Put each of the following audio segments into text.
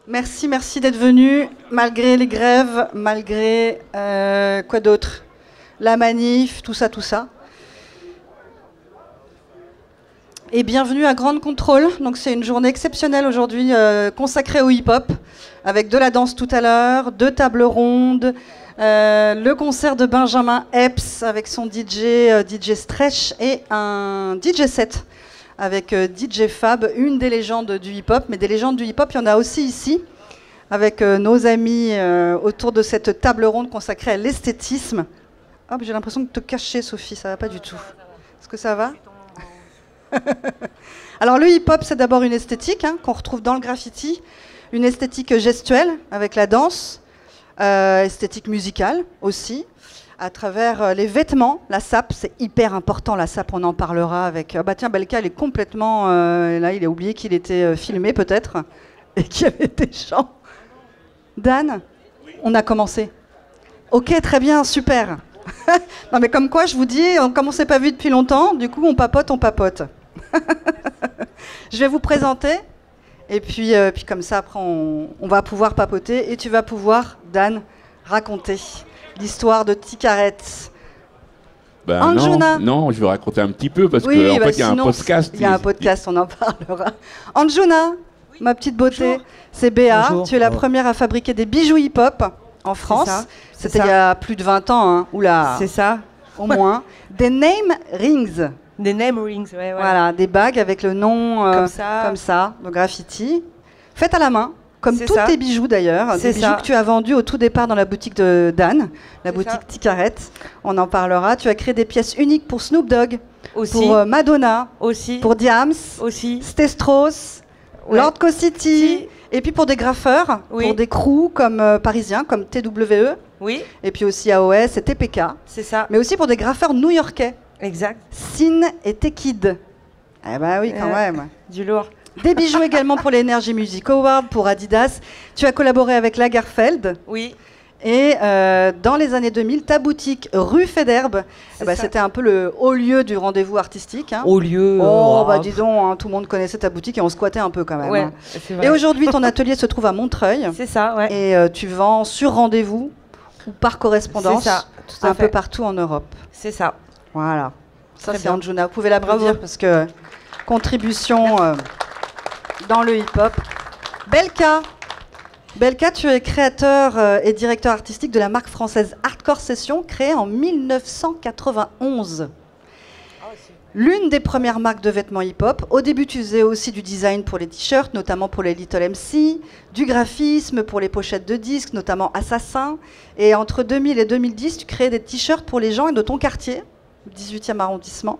Merci, merci d'être venu, malgré les grèves, malgré quoi d'autre? La manif, tout ça, tout ça. Et bienvenue à Grande Contrôle. Donc c'est une journée exceptionnelle aujourd'hui consacrée au hip-hop, avec de la danse tout à l'heure, 2 tables rondes, le concert de Benjamin Epps avec son DJ Stretch et un DJ set avec DJ Fab, une des légendes du hip-hop. Mais des légendes du hip-hop, il y en a aussi ici, avec nos amis autour de cette table ronde consacrée à l'esthétisme. Hop, j'ai l'impression de te cacher, Sophie, ça va pas du tout. Est-ce que ça va? Alors le hip-hop, c'est d'abord une esthétique qu'on retrouve dans le graffiti, une esthétique gestuelle avec la danse, esthétique musicale aussi, à travers les vêtements, la sape, c'est hyper important, la sape, on en parlera avec... bah tiens, Belka, il est complètement... là, il a oublié qu'il était filmé peut-être, et qu'il y avait des chants. Dan, on a commencé. Ok, très bien, super. Non mais comme quoi, je vous dis, comme on ne s'est pas vu depuis longtemps, du coup on papote, on papote. Je vais vous présenter, et puis comme ça après on va pouvoir papoter, et tu vas pouvoir, Dan, raconter l'histoire de Tikaret. Ben non, je vais raconter un petit peu, parce qu'en fait il y a un podcast. Il y a un podcast, on en parlera. Anjuna, ma petite beauté, c'est Béa, tu es la première à fabriquer des bijoux hip-hop en France. C'était il y a plus de 20 ans, hein. Oula. C'est ça. Au moins. Des name rings. Des name rings, ouais. Voilà, des bagues avec le nom comme ça, de graffiti. Faites à la main, comme tous tes bijoux d'ailleurs. Des bijoux que tu as vendus au tout départ dans la boutique de Dan, la boutique Tikaret. On en parlera. Tu as créé des pièces uniques pour Snoop Dogg, pour Madonna, pour Diams, Stestros, Lord Co-City. Et puis pour des graffeurs, pour des crews comme parisiens, comme TWE. Oui. Et puis aussi AOS et TPK. C'est ça. Mais aussi pour des graffeurs new-yorkais. Exact. Sin et Tekid. Eh ben oui, quand même. Du lourd. Des bijoux également pour l'Energy Music Award, pour Adidas. Tu as collaboré avec Lagerfeld. Oui. Et dans les années 2000, ta boutique rue Federbe, c'était un peu le haut lieu du rendez-vous artistique. Haut lieu. Bah dis donc, tout le monde connaissait ta boutique et on squattait un peu quand même. Ouais, et aujourd'hui, ton atelier se trouve à Montreuil. C'est ça, ouais. Et tu vends sur rendez-vous ou par correspondance tout à fait. Peu partout en Europe. C'est ça. Voilà. Ça, c'est Anjuna. Vous pouvez l'applaudir parce que contribution dans le hip-hop. Belka, tu es créateur et directeur artistique de la marque française Hardcore Session, créée en 1991. L'une des premières marques de vêtements hip-hop. Au début, tu faisais aussi du design pour les t-shirts, notamment pour les Little MC, du graphisme pour les pochettes de disques, notamment Assassin. Et entre 2000 et 2010, tu créais des t-shirts pour les gens de ton quartier, 18e arrondissement.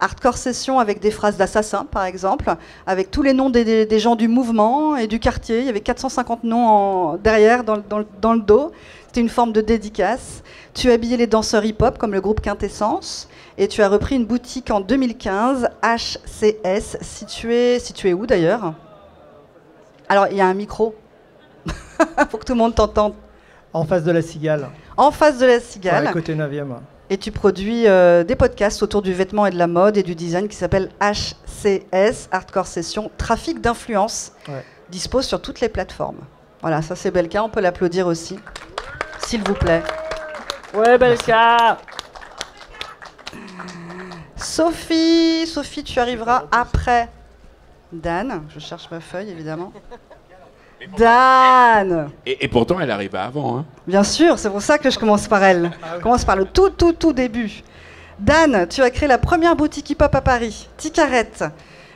Hardcore Session avec des phrases d'Assassin, par exemple, avec tous les noms des gens du mouvement et du quartier. Il y avait 450 noms derrière, dans le dos. C'était une forme de dédicace. Tu habillais les danseurs hip-hop, comme le groupe Quintessence. Et tu as repris une boutique en 2015, HCS, située où d'ailleurs? Alors, il y a un micro. Pour que tout le monde t'entende. En face de la Cigale. En face de la Cigale. Ouais, côté 9e. Et tu produis des podcasts autour du vêtement et de la mode et du design qui s'appelle HCS, Hardcore Session, Trafic d'influence, dispose sur toutes les plateformes. Voilà, ça c'est Belka, on peut l'applaudir aussi, s'il vous plaît. Ouais, Belka. Sophie, tu arriveras après Dan. Je cherche ma feuille, évidemment. Dan. Et pourtant, elle arrive avant. Hein. Bien sûr, c'est pour ça que je commence par elle. Je commence par le tout début. Dan, tu as créé la première boutique hip-hop à Paris, Tikaret.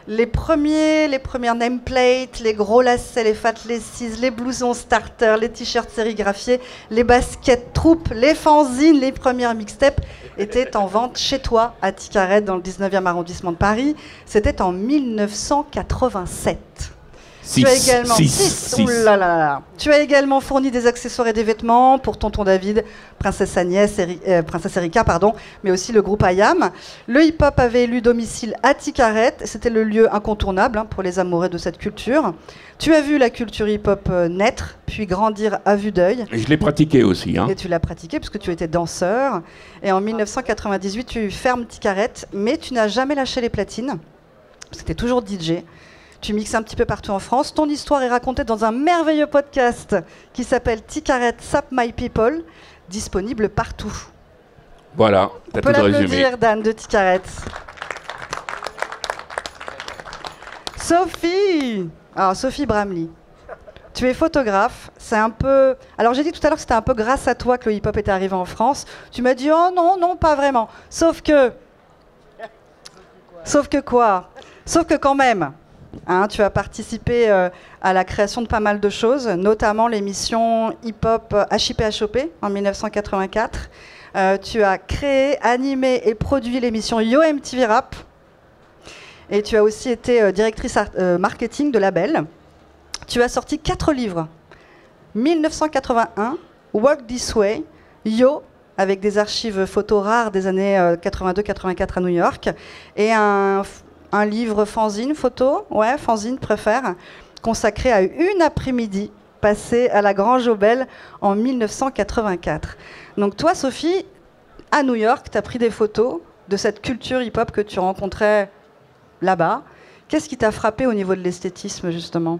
Les premières nameplates, les gros lacets, les fat laces, les blousons starter, les t-shirts sérigraphiés, les baskets troupes, les fanzines, les premières mixtapes étaient en vente chez toi à Tikaret dans le 19e arrondissement de Paris. C'était en 1987. Tu as également fourni des accessoires et des vêtements pour Tonton David, Princesse Erika, mais aussi le groupe IAM. Le hip-hop avait élu domicile à Tikaret. C'était le lieu incontournable pour les amoureux de cette culture. Tu as vu la culture hip-hop naître, puis grandir à vue d'œil. Je l'ai pratiqué aussi. Hein. Et tu l'as pratiqué puisque tu étais danseur. Et en 1998, tu fermes Tikaret, mais tu n'as jamais lâché les platines. C'était toujours DJ. Tu mixes un petit peu partout en France. Ton histoire est racontée dans un merveilleux podcast qui s'appelle Tikaret Sap My People, disponible partout. Voilà, t'as tout résumé. On peut l'applaudir, Dan de Tikaret. Sophie! Alors, Sophie Bramley. Tu es photographe, c'est un peu... Alors j'ai dit tout à l'heure que c'était un peu grâce à toi que le hip-hop était arrivé en France. Tu m'as dit, oh non, non, pas vraiment. Sauf que... Sauf que quoi? Sauf que quand même, hein, tu as participé à la création de pas mal de choses, notamment l'émission hip-hop HIP-HOP en 1984. Tu as créé, animé et produit l'émission Yo MTV Rap. Et tu as aussi été directrice marketing de label. Tu as sorti 4 livres. 1981, Walk This Way, Yo, avec des archives photos rares des années 82-84 à New York, et un livre fanzine photo, ouais, fanzine préfère, consacré à une après-midi passée à la Grange Obel en 1984. Donc toi, Sophie, à New York, tu as pris des photos de cette culture hip-hop que tu rencontrais là-bas. Qu'est-ce qui t'a frappé au niveau de l'esthétisme, justement ?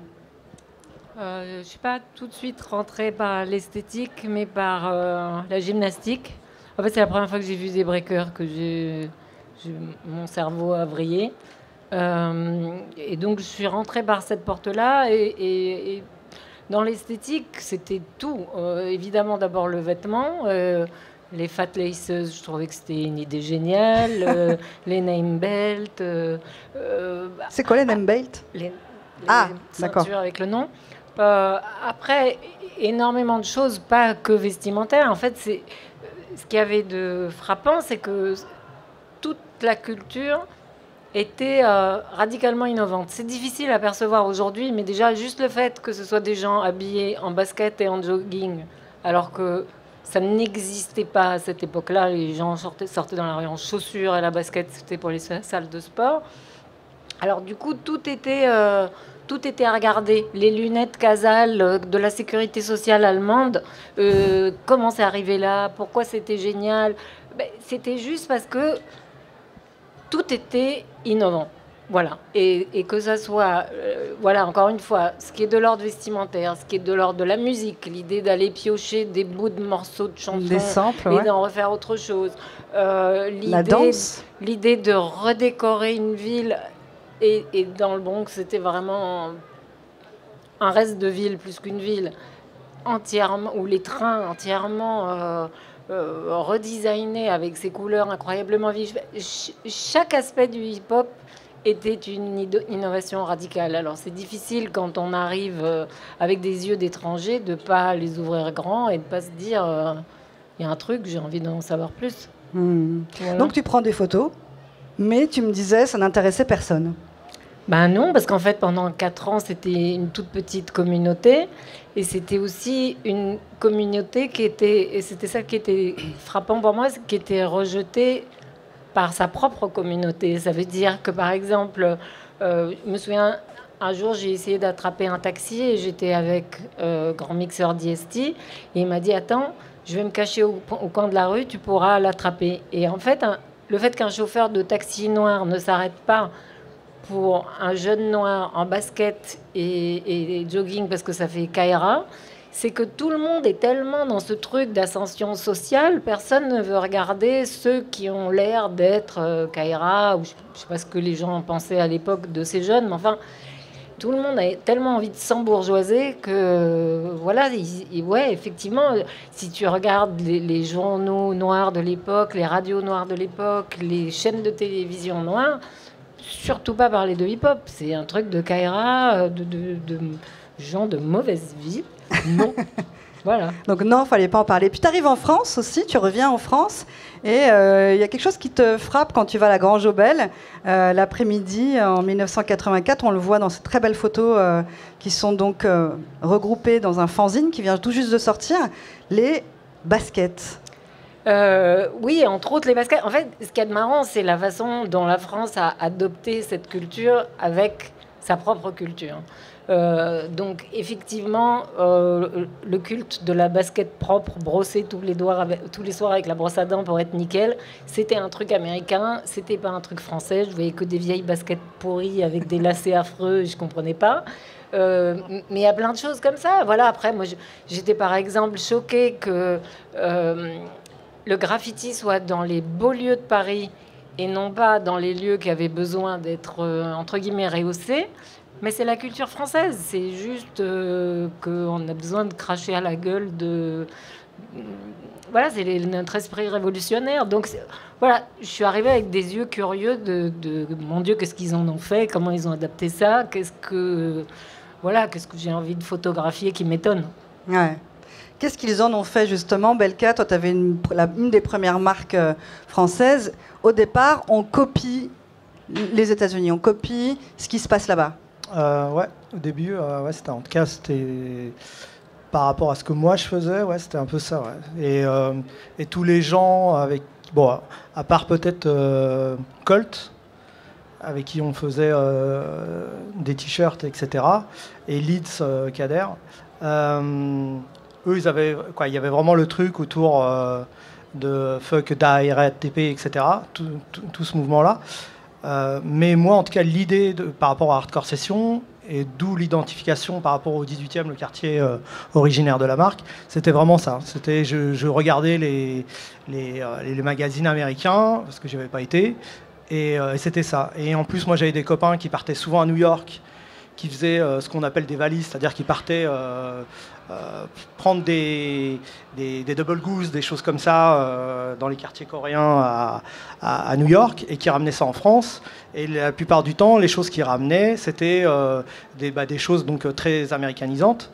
Je ne suis pas tout de suite rentrée par l'esthétique, mais par la gymnastique. En fait, c'est la première fois que j'ai vu des breakers, que mon cerveau a vrillé. Et donc, je suis rentrée par cette porte-là. Et dans l'esthétique, c'était tout. Évidemment, d'abord le vêtement. Les fat laces, je trouvais que c'était une idée géniale. Les name belts. C'est quoi les name belts? Les d'accord. ceintures avec le nom. Après, énormément de choses, pas que vestimentaires. En fait, ce qu'il y avait de frappant, c'est que toute la culture était radicalement innovante. C'est difficile à percevoir aujourd'hui, mais déjà, juste le fait que ce soit des gens habillés en basket et en jogging, alors que ça n'existait pas à cette époque-là. Les gens sortaient dans la rue en chaussures, et la basket, c'était pour les salles de sport. Alors, du coup, tout était à regarder. Les lunettes Casal de la sécurité sociale allemande, comment c'est arrivé là, pourquoi c'était génial. C'était juste parce que tout était innovant. Voilà. Et que ça soit, voilà, encore une fois, ce qui est de l'ordre vestimentaire, ce qui est de l'ordre de la musique, l'idée d'aller piocher des bouts de morceaux de chansons des samples, et d'en refaire autre chose. La danse. L'idée de redécorer une ville. Et dans le Bronx, c'était vraiment un reste de ville plus qu'une ville, entièrement, où les trains entièrement redesignés avec ces couleurs incroyablement vives. Chaque aspect du hip-hop était une innovation radicale. Alors c'est difficile quand on arrive avec des yeux d'étranger de ne pas les ouvrir grand et de ne pas se dire il y a un truc, j'ai envie d'en savoir plus. Voilà. Donc tu prends des photos, mais tu me disais ça n'intéressait personne. Ben non, parce qu'en fait, pendant 4 ans, c'était une toute petite communauté. Et c'était aussi une communauté qui était... Et c'était ça qui était frappant pour moi, qui était rejetée par sa propre communauté. Ça veut dire que, par exemple, je me souviens, un jour, j'ai essayé d'attraper un taxi et j'étais avec Grand Mixeur DST. Et il m'a dit, attends, je vais me cacher au coin de la rue, tu pourras l'attraper. Et en fait, le fait qu'un chauffeur de taxi noir ne s'arrête pas pour un jeune noir en basket et jogging parce que ça fait Kaira, c'est que tout le monde est tellement dans ce truc d'ascension sociale, personne ne veut regarder ceux qui ont l'air d'être Kaira, ou je ne sais pas ce que les gens pensaient à l'époque de ces jeunes, mais enfin, tout le monde a tellement envie de s'embourgeoiser que, voilà, ouais, effectivement, si tu regardes les journaux noirs de l'époque, les radios noires de l'époque, les chaînes de télévision noires, surtout pas parler de hip-hop. C'est un truc de Kaira, de gens de mauvaise vie. Non. Voilà. Donc non, il ne fallait pas en parler. Puis tu arrives en France aussi, tu reviens en France, et il y a quelque chose qui te frappe quand tu vas à la Grange Obel. L'après-midi, en 1984, on le voit dans ces très belles photos qui sont donc regroupées dans un fanzine qui vient tout juste de sortir, les baskets. Oui, entre autres les baskets. En fait, ce qui est marrant, c'est la façon dont la France a adopté cette culture avec sa propre culture. Donc effectivement, le culte de la basket propre, brossée tous les soirs avec la brosse à dents pour être nickel, c'était un truc américain, c'était pas un truc français. Je voyais que des vieilles baskets pourries avec des lacets affreux, je comprenais pas. Mais il y a plein de choses comme ça. Voilà. Après, moi, j'étais par exemple choquée que le graffiti soit dans les beaux lieux de Paris et non pas dans les lieux qui avaient besoin d'être entre guillemets rehaussés. Mais c'est la culture française. C'est juste qu'on a besoin de cracher à la gueule de... Voilà, c'est notre esprit révolutionnaire. Donc voilà, je suis arrivée avec des yeux curieux de mon Dieu, qu'est-ce qu'ils en ont fait, comment ils ont adapté ça, qu'est-ce que j'ai envie de photographier qui m'étonne. Ouais. Qu'est-ce qu'ils en ont fait justement, Belka? Toi, tu avais une des premières marques françaises. Au départ, on copie les États-Unis, on copie ce qui se passe là-bas. Ouais, au début, c'était en tout cas, c'était par rapport à ce que moi je faisais, ouais, c'était un peu ça. Ouais. Et tous les gens avec, bon, à part peut-être Colt, avec qui on faisait des t-shirts, etc. Et Leeds Kader, eux, ils avaient quoi, il y avait vraiment le truc autour de fuck die, RTP, etc. Tout ce mouvement-là. Mais moi, en tout cas, l'idée par rapport à Hardcore Session, et d'où l'identification par rapport au 18e, le quartier originaire de la marque, c'était vraiment ça. C'était, je regardais les magazines américains, parce que je n'y avais pas été, et c'était ça. Et en plus, moi, j'avais des copains qui partaient souvent à New York, qui faisaient ce qu'on appelle des valises, c'est-à-dire qu'ils partaient prendre des double goose, des choses comme ça, dans les quartiers coréens à New York, et qui ramenaient ça en France. Et la plupart du temps, les choses qu'ils ramenaient, c'était des choses donc, très américanisantes.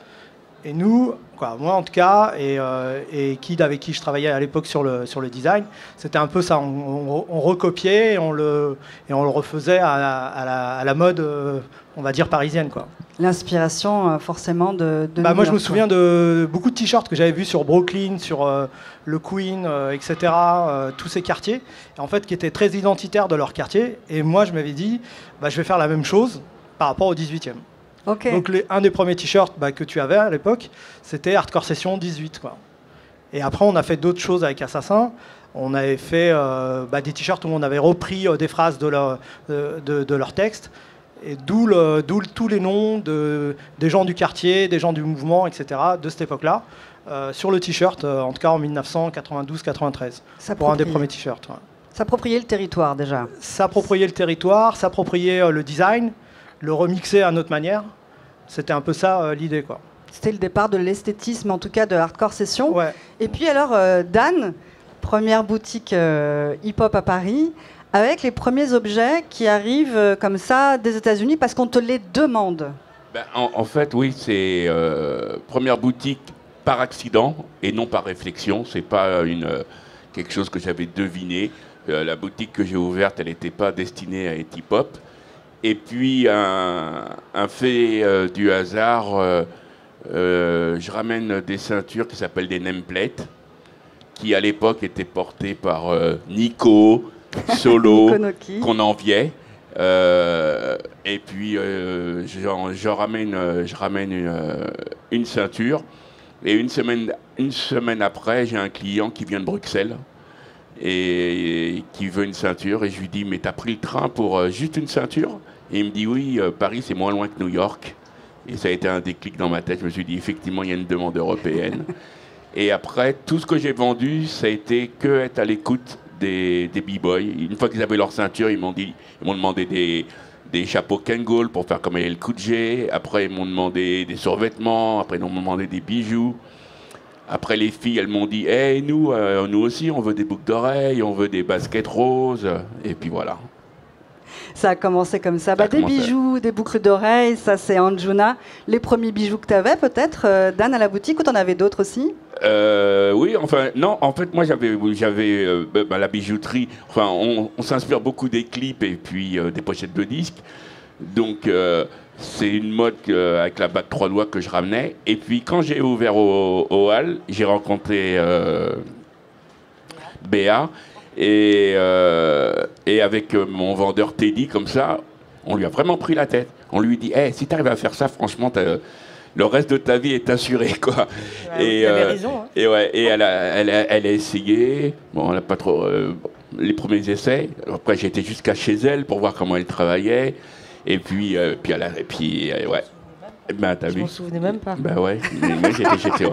Et nous, quoi, moi en tout cas, et Kid avec qui je travaillais à l'époque sur le design, c'était un peu ça. On recopiait et on le refaisait à la mode, on va dire, parisienne, quoi. L'inspiration, forcément, de New moi, York, je me souviens de beaucoup de t-shirts que j'avais vus sur Brooklyn, sur le Queen, etc., tous ces quartiers, en fait, qui étaient très identitaires de leur quartier. Et moi, je m'avais dit, je vais faire la même chose par rapport au 18e. Okay. Donc, un des premiers t-shirts que tu avais à l'époque, c'était Hardcore Session 18, quoi. Et après, on a fait d'autres choses avec Assassin. On avait fait des t-shirts où on avait repris des phrases de leur texte. Et d'où tous les noms des gens du quartier, des gens du mouvement, etc., de cette époque-là, sur le t-shirt, en tout cas en 1992-93, pour un des premiers t-shirts. Ouais. S'approprier le territoire, déjà. S'approprier le territoire, s'approprier le design, le remixer à notre manière. C'était un peu ça l'idée, quoi. C'était le départ de l'esthétisme, en tout cas de Hardcore Session. Ouais. Et puis alors, Dan, première boutique hip-hop à Paris, avec les premiers objets qui arrivent comme ça des États-Unis parce qu'on te les demande. En fait, oui, c'est première boutique par accident et non par réflexion. C'est pas quelque chose que j'avais deviné. La boutique que j'ai ouverte, elle n'était pas destinée à être hip-hop. Et puis, un fait du hasard, je ramène des ceintures qui s'appellent des nameplates, qui à l'époque étaient portées par Nico, Solo, qu'on enviait. Et puis, je ramène une ceinture. Et une semaine après, j'ai un client qui vient de Bruxelles et qui veut une ceinture. Et je lui dis, mais t'as pris le train pour juste une ceinture? Et il me dit, oui, Paris, c'est moins loin que New York. Et ça a été un déclic dans ma tête. Je me suis dit, effectivement, il y a une demande européenne. Et après, tout ce que j'ai vendu, ça a été que être à l'écoute des b-boys. Une fois qu'ils avaient leur ceinture, ils m'ont demandé des chapeaux Kangol pour faire comme le Kouj. Après, ils m'ont demandé des survêtements. Après, ils m'ont demandé des bijoux. Après, les filles, elles m'ont dit, hey, nous aussi, on veut des boucles d'oreilles, on veut des baskets roses. Et puis voilà. Ça a commencé comme ça. Des bijoux, des boucles d'oreilles, ça c'est Anjuna. Les premiers bijoux que tu avais peut-être, Dan, à la boutique, ou tu en avais d'autres aussi? Oui, enfin, non, en fait, moi j'avais la bijouterie. Enfin, on s'inspire beaucoup des clips et puis des pochettes de disques. Donc, c'est une mode avec la bague 3 doigts que je ramenais. Et puis, quand j'ai ouvert au Hall, j'ai rencontré Béa. Et avec mon vendeur Teddy, comme ça, On lui a vraiment pris la tête. On lui dit, hey, si tu arrives à faire ça, franchement, le reste de ta vie est assuré, quoi. Ouais, vous avez raison, hein. Et elle a essayé. Bon, elle n'a pas trop les premiers essais. Après, j'ai été jusqu'à chez elle pour voir comment elle travaillait. Et puis, ouais. Ben, t'as Je vu. m'en souvenais même pas. Ben ouais. Mais j'étais ouais.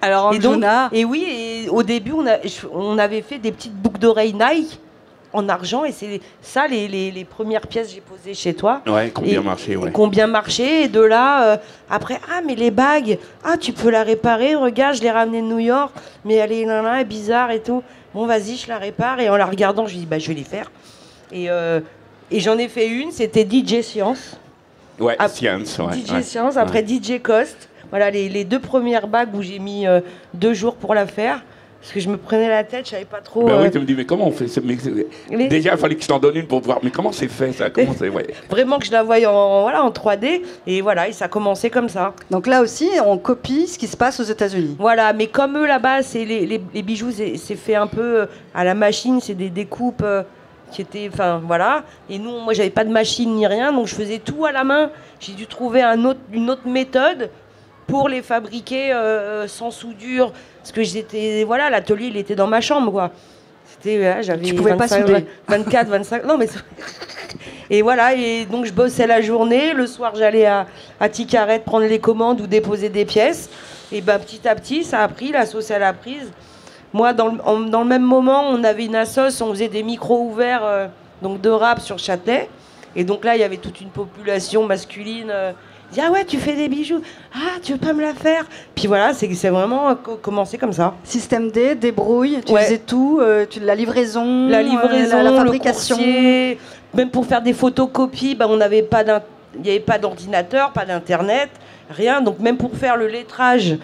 Alors, Et donc, Anjuna, et oui, et au début, on avait fait des petites boucles d'oreilles Nike en argent, et c'est ça les premières pièces que j'ai posées chez toi. Ouais, qui ont bien Et- marché, ouais. Qui ont bien marché, et de là, après, ah, mais les bagues, ah, tu peux la réparer, regarde, je l'ai ramenée de New York, mais elle est bizarre et tout. Bon, vas-y, je la répare, et en la regardant, je lui dis, bah, je vais les faire. Et j'en ai fait une, c'était DJ Science. Ouais, Ah, Science, ouais. DJ ouais. Science, après DJ Cost. Voilà les 2 premières bagues où j'ai mis 2 jours pour la faire. Parce que je me prenais la tête, je savais pas trop. Ben oui, tu me dis, mais comment on fait ça? Mais- Déjà, il fallait que je t'en donne une pour voir, mais comment c'est fait, ça? Comment c'est, ouais. Vraiment que je la voyais en 3D. Et voilà, et ça a commencé comme ça. donc là aussi, on copie ce qui se passe aux États-Unis. Voilà, mais comme eux là-bas, c'est les bijoux, c'est fait un peu à la machine, c'est des découpes qui étaient. Enfin, voilà. Et nous, moi, j'avais pas de machine ni rien, donc je faisais tout à la main. J'ai dû trouver une autre méthode pour les fabriquer sans soudure. Parce que voilà, l'atelier, il était dans ma chambre, quoi. J'avais Tu pouvais pas souder. 24, 25. Non, mais. Et voilà, et donc je bossais la journée. Le soir, j'allais à Ticaret prendre les commandes ou déposer des pièces. Et ben, petit à petit, ça a pris, la sauce, elle a prise. Moi, dans le même moment, on avait une assoce, on faisait des micros ouverts donc de rap sur Châtelet. Et donc là, il y avait toute une population masculine. Dit, ah ouais, tu fais des bijoux. Ah, tu veux pas me la faire? Puis voilà, c'est vraiment commencé comme ça. Système D, débrouille, tu Ouais. faisais tout, la livraison, La livraison, la le fabrication. coursier, même pour faire des photocopies, on n'avait pas il n'y avait pas d'ordinateur, pas d'internet, rien. Donc même pour faire le lettrage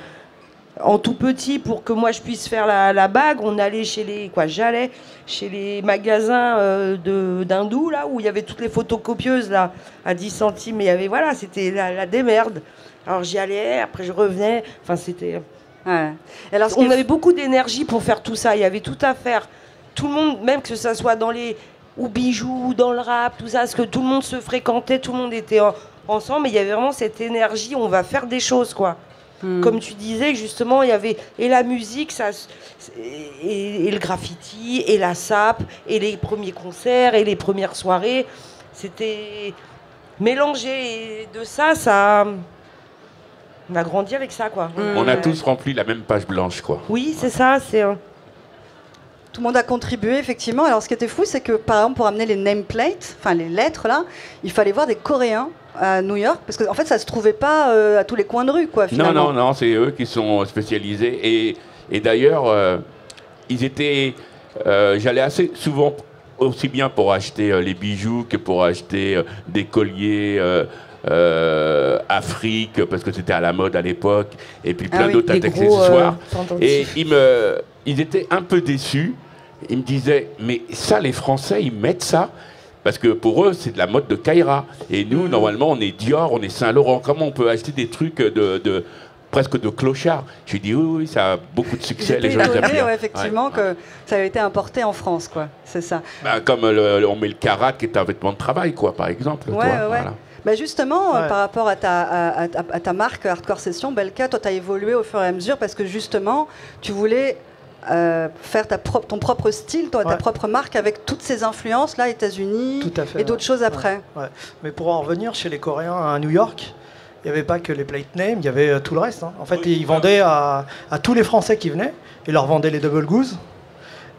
en tout petit, pour que moi je puisse faire la bague, on allait j'allais chez les magasins d'hindous là où il y avait toutes les photocopieuses là à 10 centimes. Et il y avait c'était la démerde. Alors j'y allais, après je revenais. Enfin c'était. Ouais. Et alors, On avait beaucoup d'énergie pour faire tout ça. Il y avait tout à faire. Tout le monde, même que ça soit dans les ou bijoux, dans le rap, tout ça, parce que tout le monde se fréquentait, tout le monde était ensemble. Mais il y avait vraiment cette énergie. On va faire des choses, quoi. Comme tu disais, justement, il y avait et la musique, et le graffiti, et la sape, et les premiers concerts, et les premières soirées. C'était mélangé. Et de ça, on a grandi avec ça, quoi. On a tous rempli la même page blanche, quoi. Oui, c'est ça. tout le monde a contribué, effectivement. Alors, ce qui était fou, c'est que, par exemple, pour amener les nameplates, enfin les lettres, là, il fallait voir des Coréens à New York, parce qu'en fait, ça se trouvait pas à tous les coins de rue, quoi, finalement. Non, c'est eux qui sont spécialisés. Et d'ailleurs, ils étaient... J'allais assez souvent, aussi bien pour acheter les bijoux que pour acheter des colliers Afrique, parce que c'était à la mode à l'époque, et puis plein d'autres accessoires. Et ils étaient un peu déçus. Ils me disaient, mais ça, les Français, ils mettent ça parce que pour eux, c'est de la mode de Kaira. Et nous, normalement, on est Dior, on est Saint-Laurent. Comment on peut acheter des trucs presque de clochard? J'ai dit, oui, ça a beaucoup de succès. Les gens aiment bien. Ouais, effectivement, que ça avait été importé en France, quoi. C'est ça. Bah, comme on met le karat, qui est un vêtement de travail, quoi, par exemple. Ouais, toi, ouais. voilà. Bah justement, Ouais. par rapport à ta marque Hardcore Session, Belka, toi, tu as évolué au fur et à mesure parce que justement, tu voulais faire ton propre style, ta Ouais. propre marque avec toutes ces influences, là, États-Unis Tout à fait, et d'autres choses après. Ouais. Mais pour en revenir chez les Coréens à New York, il n'y avait pas que les plate names, il y avait tout le reste. Hein. En fait, ils vendaient à tous les Français qui venaient. Ils leur vendaient les double goose,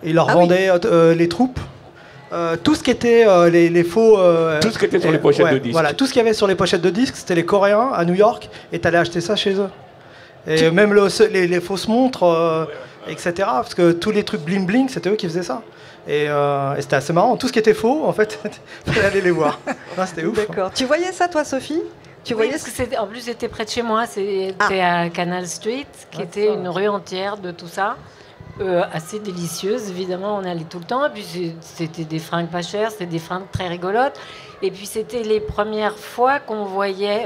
ils leur vendaient les troupes, tout ce qui était les faux. Tout ce qui était sur les pochettes de disques. Voilà, tout ce qu'il y avait sur les pochettes de disques, c'était les Coréens à New York, et tu allais acheter ça chez eux. Et même les fausses montres, etc. Parce que tous les trucs bling bling, c'était eux qui faisaient ça. Et c'était assez marrant. Tout ce qui était faux, en fait, il fallait aller les voir. Non, c'était ouf. D'accord. Tu voyais ça, toi, Sophie? Tu Oui, voyais parce que en plus c'était près de chez moi, c'était à Canal Street, qui était une rue entière de tout ça, assez délicieuse, évidemment, on allait tout le temps, et puis c'était des fringues pas chères, c'était des fringues très rigolotes, et puis c'était les premières fois qu'on voyait,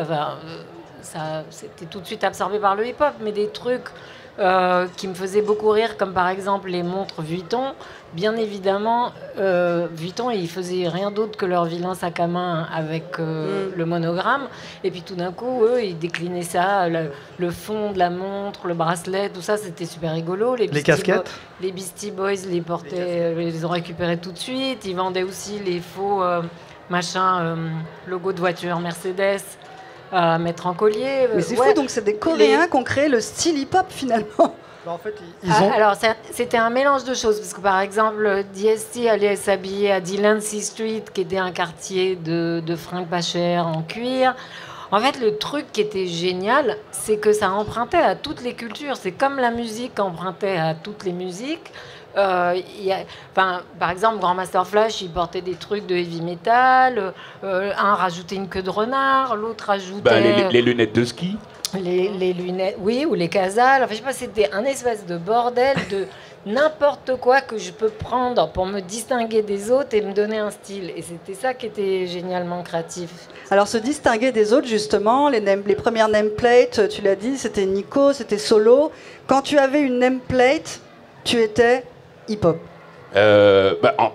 ça, c'était tout de suite absorbé par le hip-hop, mais des trucs qui me faisaient beaucoup rire, comme par exemple les montres Vuitton. Bien évidemment, Vuitton, ils faisaient rien d'autre que leur vilain sac à main avec le monogramme. Et puis tout d'un coup, eux, ils déclinaient ça, le fond de la montre, le bracelet, tout ça, c'était super rigolo. Les casquettes. Les Beastie Boys les portaient, les ont récupérés tout de suite. Ils vendaient aussi les faux logo de voiture Mercedes à mettre en collier. Mais c'est fou, donc c'est des Coréens qui ont créé le style hip-hop finalement. En fait, ils ont... Alors, c'était un mélange de choses, parce que par exemple, DST allait s'habiller à Delancey Street, qui était un quartier de fringues pas chères en cuir. En fait, le truc qui était génial, c'est que ça empruntait à toutes les cultures. C'est comme la musique empruntait à toutes les musiques. Par exemple, Grandmaster Flash, il portait des trucs de heavy metal. Un rajoutait une queue de renard, l'autre rajoutait... les lunettes de ski. Les lunettes, oui, ou les casals. Enfin, je sais pas, c'était un espèce de bordel de n'importe quoi que je peux prendre pour me distinguer des autres et me donner un style. Et c'était ça qui était génialement créatif. Alors, se distinguer des autres, justement, les premières nameplates, tu l'as dit, c'était Nico, c'était Solo. Quand tu avais une nameplate, tu étais hip-hop.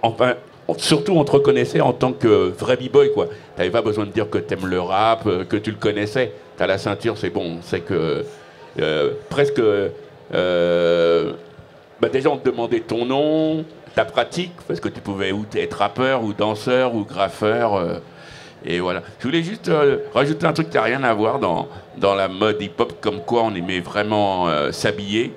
Enfin, surtout, on te reconnaissait en tant que vrai b-boy, quoi. T'avais pas besoin de dire que t'aimes le rap, que tu le connaissais. T'as la ceinture, c'est bon. C'est que presque... déjà, on te demandait ton nom, ta pratique, parce que tu pouvais ou être rappeur, ou danseur, ou graffeur. Et voilà. Je voulais juste rajouter un truc qui n'a rien à voir dans la mode hip-hop, comme quoi on aimait vraiment s'habiller.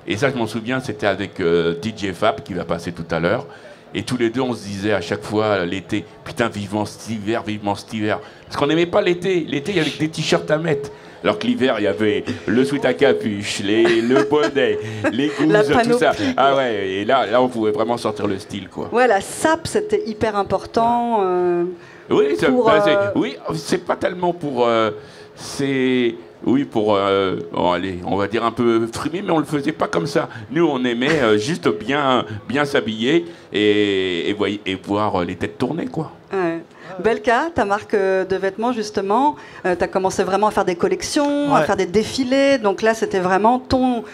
Et ça, je m'en souviens, c'était avec DJ Fab, qui va passer tout à l'heure. Et tous les deux, on se disait à chaque fois, l'été, putain, vivement cet hiver, vivement cet hiver. Parce qu'on n'aimait pas l'été. L'été, il y avait des t-shirts à mettre. Alors que l'hiver, il y avait le sweat à capuche, le bonnet, les gousses, tout ça. Ah ouais, et là, on pouvait vraiment sortir le style, quoi. Ouais, la sape, c'était hyper important. Oui, c'est pas tellement pour... allez, on va dire un peu frimé, mais on le faisait pas comme ça. Nous, on aimait juste bien s'habiller et voir les têtes tourner, quoi. Ouais. Belka, ta marque de vêtements, justement, tu as commencé vraiment à faire des collections, à faire des défilés. Donc là, c'était vraiment ton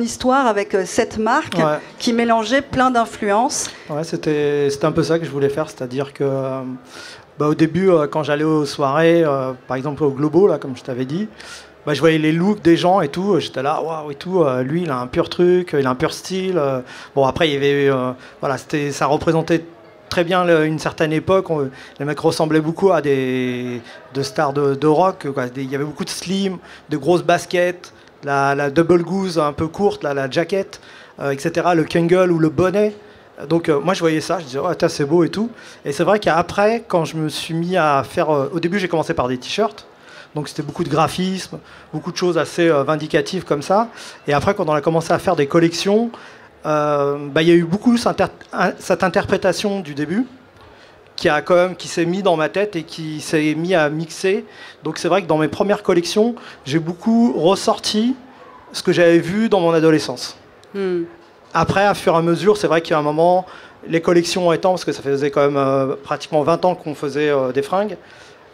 histoire avec cette marque qui mélangeait plein d'influences. Ouais, c'était un peu ça que je voulais faire, c'est-à-dire que... au début, quand j'allais aux soirées, par exemple au Globo, là, comme je t'avais dit, je voyais les looks des gens et tout. J'étais là, waouh et tout. Lui, il a un pur truc, il a un pur style. Bon, après, il y avait, ça représentait très bien une certaine époque. Les mecs ressemblaient beaucoup à de stars de rock. Quoi. Il y avait beaucoup de slim, de grosses baskets, la double goose un peu courte, la jacket, etc. Le Kangol ou le bonnet. Donc moi je voyais ça, je disais oh, c'est beau et tout. Et c'est vrai qu'après, quand je me suis mis à faire... au début j'ai commencé par des t-shirts, donc c'était beaucoup de graphisme, beaucoup de choses assez vindicatives comme ça. Et après quand on a commencé à faire des collections, il y a eu beaucoup cette interprétation du début qui s'est mis dans ma tête et qui s'est mis à mixer. Donc c'est vrai que dans mes premières collections, j'ai beaucoup ressorti ce que j'avais vu dans mon adolescence. Après, à fur et à mesure, c'est vrai qu'il y a un moment, les collections étant, parce que ça faisait quand même pratiquement 20 ans qu'on faisait des fringues,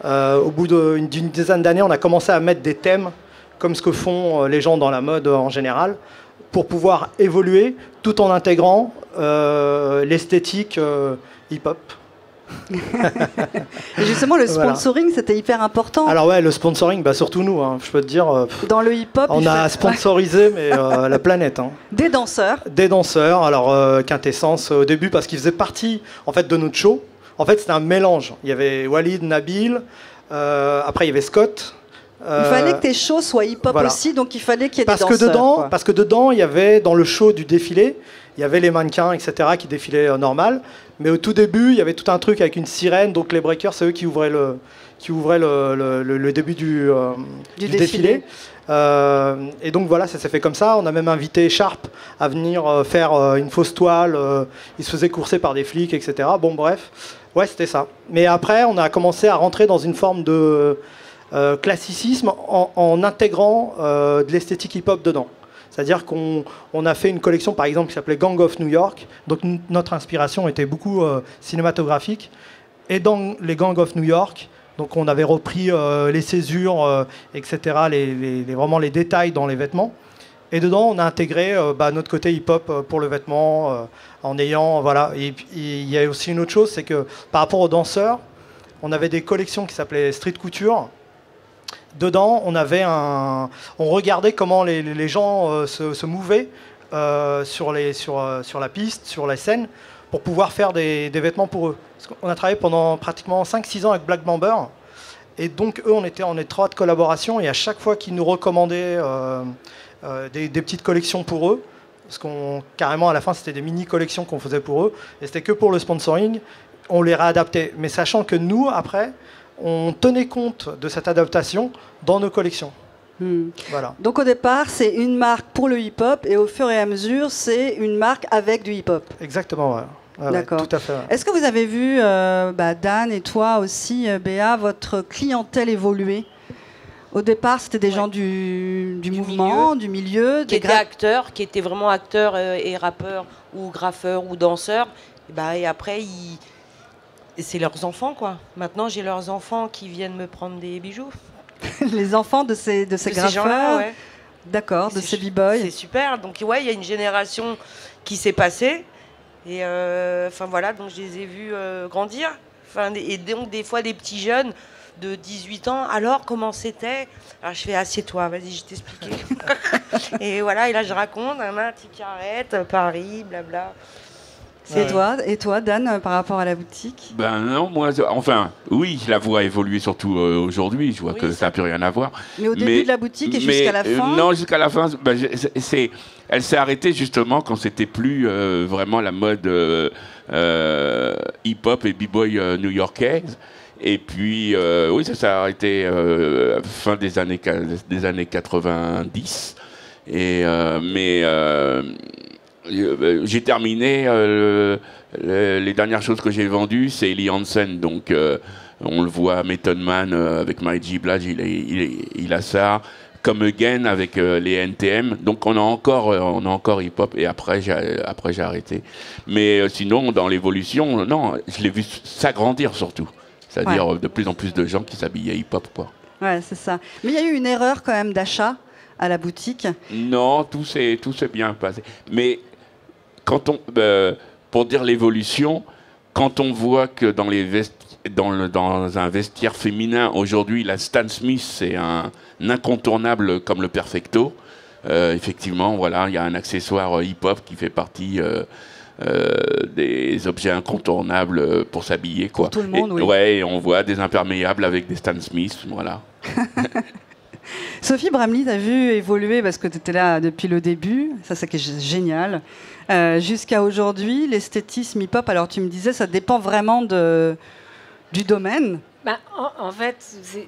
au bout d'une dizaine d'années, on a commencé à mettre des thèmes, comme ce que font les gens dans la mode en général, pour pouvoir évoluer tout en intégrant l'esthétique hip-hop. Et justement, le sponsoring, c'était hyper important. Alors ouais, le sponsoring, surtout nous, hein, je peux te dire. Dans le hip-hop, on a sponsorisé mais la planète. Hein. Des danseurs. Des danseurs. Alors Quintessence au début parce qu'ils faisaient partie en fait de notre show. En fait, c'était un mélange. Il y avait Walid, Nabil. Après, il y avait Scott. Il fallait que tes shows soient hip-hop aussi, donc il fallait qu'il y ait des danseurs. Parce que dedans, il y avait dans le show du défilé, il y avait les mannequins, etc., qui défilaient normal. Mais au tout début, il y avait tout un truc avec une sirène, donc les breakers, c'est eux qui ouvraient le début du défilé. Et donc voilà, ça s'est fait comme ça. On a même invité Sharp à venir faire une fausse toile. Il se faisait courser par des flics, etc. Bon, bref. Ouais, c'était ça. Mais après, on a commencé à rentrer dans une forme de classicisme en intégrant de l'esthétique hip-hop dedans. C'est-à-dire qu'on a fait une collection, par exemple, qui s'appelait Gang of New York. Donc notre inspiration était beaucoup cinématographique. Et dans les Gang of New York, donc on avait repris les césures, etc., vraiment les détails dans les vêtements. Et dedans, on a intégré notre côté hip-hop pour le vêtement, en ayant... Voilà. Et puis, il y a aussi une autre chose, c'est que par rapport aux danseurs, on avait des collections qui s'appelaient Street Couture. Dedans, on regardait comment les gens se mouvaient sur la piste, sur la scène, pour pouvoir faire des vêtements pour eux. On a travaillé pendant pratiquement 5-6 ans avec Black Mamba. Et donc, eux, on était en étroite collaboration. Et à chaque fois qu'ils nous recommandaient des petites collections pour eux, parce carrément, à la fin, c'était des mini-collections qu'on faisait pour eux, et c'était que pour le sponsoring, on les réadaptait. Mais sachant que nous, après, on tenait compte de cette adaptation dans nos collections. Voilà. Donc au départ, c'est une marque pour le hip-hop et au fur et à mesure, c'est une marque avec du hip-hop. Exactement, ouais. D'accord. Ouais, tout à fait. Ouais. Est-ce que vous avez vu, Dan et toi aussi, Béa, votre clientèle évoluer? Au départ, c'était des gens du mouvement, du milieu, qui étaient acteurs, qui étaient vraiment acteurs et rappeurs ou graffeurs ou danseurs. Et après, c'est leurs enfants, quoi. Maintenant, j'ai leurs enfants qui viennent me prendre des bijoux. Les enfants de ces graffeurs, ouais. D'accord, de ces b-boys. C'est super. Donc, ouais, il y a une génération qui s'est passée. Et voilà, donc je les ai vus grandir. Et donc, des fois, des petits jeunes de 18 ans. Alors, comment c'était? Alors, je fais, assieds-toi, vas-y, je t'explique. Et voilà, et là, je raconte, Ticarette, Paris, blabla. Et toi, Dan, par rapport à la boutique? Ben non, moi, enfin, oui, je la vois évoluer surtout aujourd'hui. Je vois que ça n'a plus rien à voir. Mais au début de la boutique et jusqu'à la fin? Non, jusqu'à la fin, elle s'est arrêtée justement quand c'était plus vraiment la mode hip-hop et b-boy new-yorkaise. Et puis, oui, ça s'est arrêté fin des années 90. J'ai terminé, les dernières choses que j'ai vendues, c'est Eli Hansen. Donc, on le voit, Method Man avec My G. Blige, il a ça. Come Again avec les NTM. Donc, on a encore hip-hop. Et après, j'ai arrêté. Mais sinon, dans l'évolution, non, je l'ai vu s'agrandir surtout. C'est-à-dire de plus en plus de gens qui s'habillaient hip-hop, quoi. Ouais, c'est ça. Mais il y a eu une erreur quand même d'achat à la boutique. Non, tout s'est bien passé. Mais pour dire l'évolution, quand on voit que dans un vestiaire féminin aujourd'hui, la Stan Smith c'est un incontournable comme le Perfecto. Effectivement, voilà, il y a un accessoire hip-hop qui fait partie des objets incontournables pour s'habiller, quoi. Pour tout le monde, oui. Ouais, et on voit des imperméables avec des Stan Smith, voilà. Sophie Bramley, tu as vu évoluer, parce que tu étais là depuis le début, ça c'est génial, jusqu'à aujourd'hui, l'esthétisme hip-hop, alors tu me disais, ça dépend vraiment du domaine. En fait,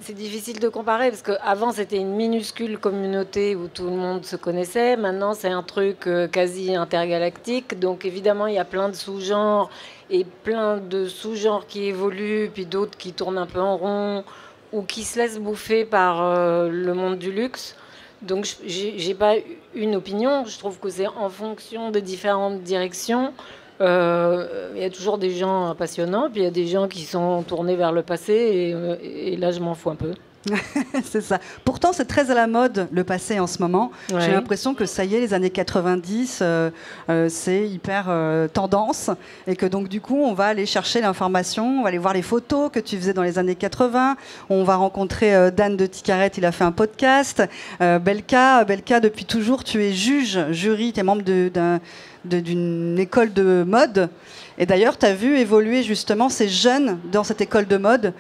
c'est difficile de comparer, parce qu'avant c'était une minuscule communauté où tout le monde se connaissait, maintenant c'est un truc quasi intergalactique, donc évidemment il y a plein de sous-genres, et plein de sous-genres qui évoluent, puis d'autres qui tournent un peu en rond, ou qui se laissent bouffer par le monde du luxe. Donc j'ai pas une opinion, je trouve que c'est en fonction des différentes directions. Il y a toujours des gens passionnants, puis il y a des gens qui sont tournés vers le passé, et là je m'en fous un peu. C'est ça. Pourtant, c'est très à la mode, le passé, en ce moment. Ouais. J'ai l'impression que ça y est, les années 90, c'est hyper tendance. Et que donc, du coup, on va aller chercher l'information, on va aller voir les photos que tu faisais dans les années 80. On va rencontrer Dan de Ticarette, il a fait un podcast. Belka, depuis toujours, tu es jury, tu es membre d'une école de mode. Et d'ailleurs, tu as vu évoluer justement ces jeunes dans cette école de mode.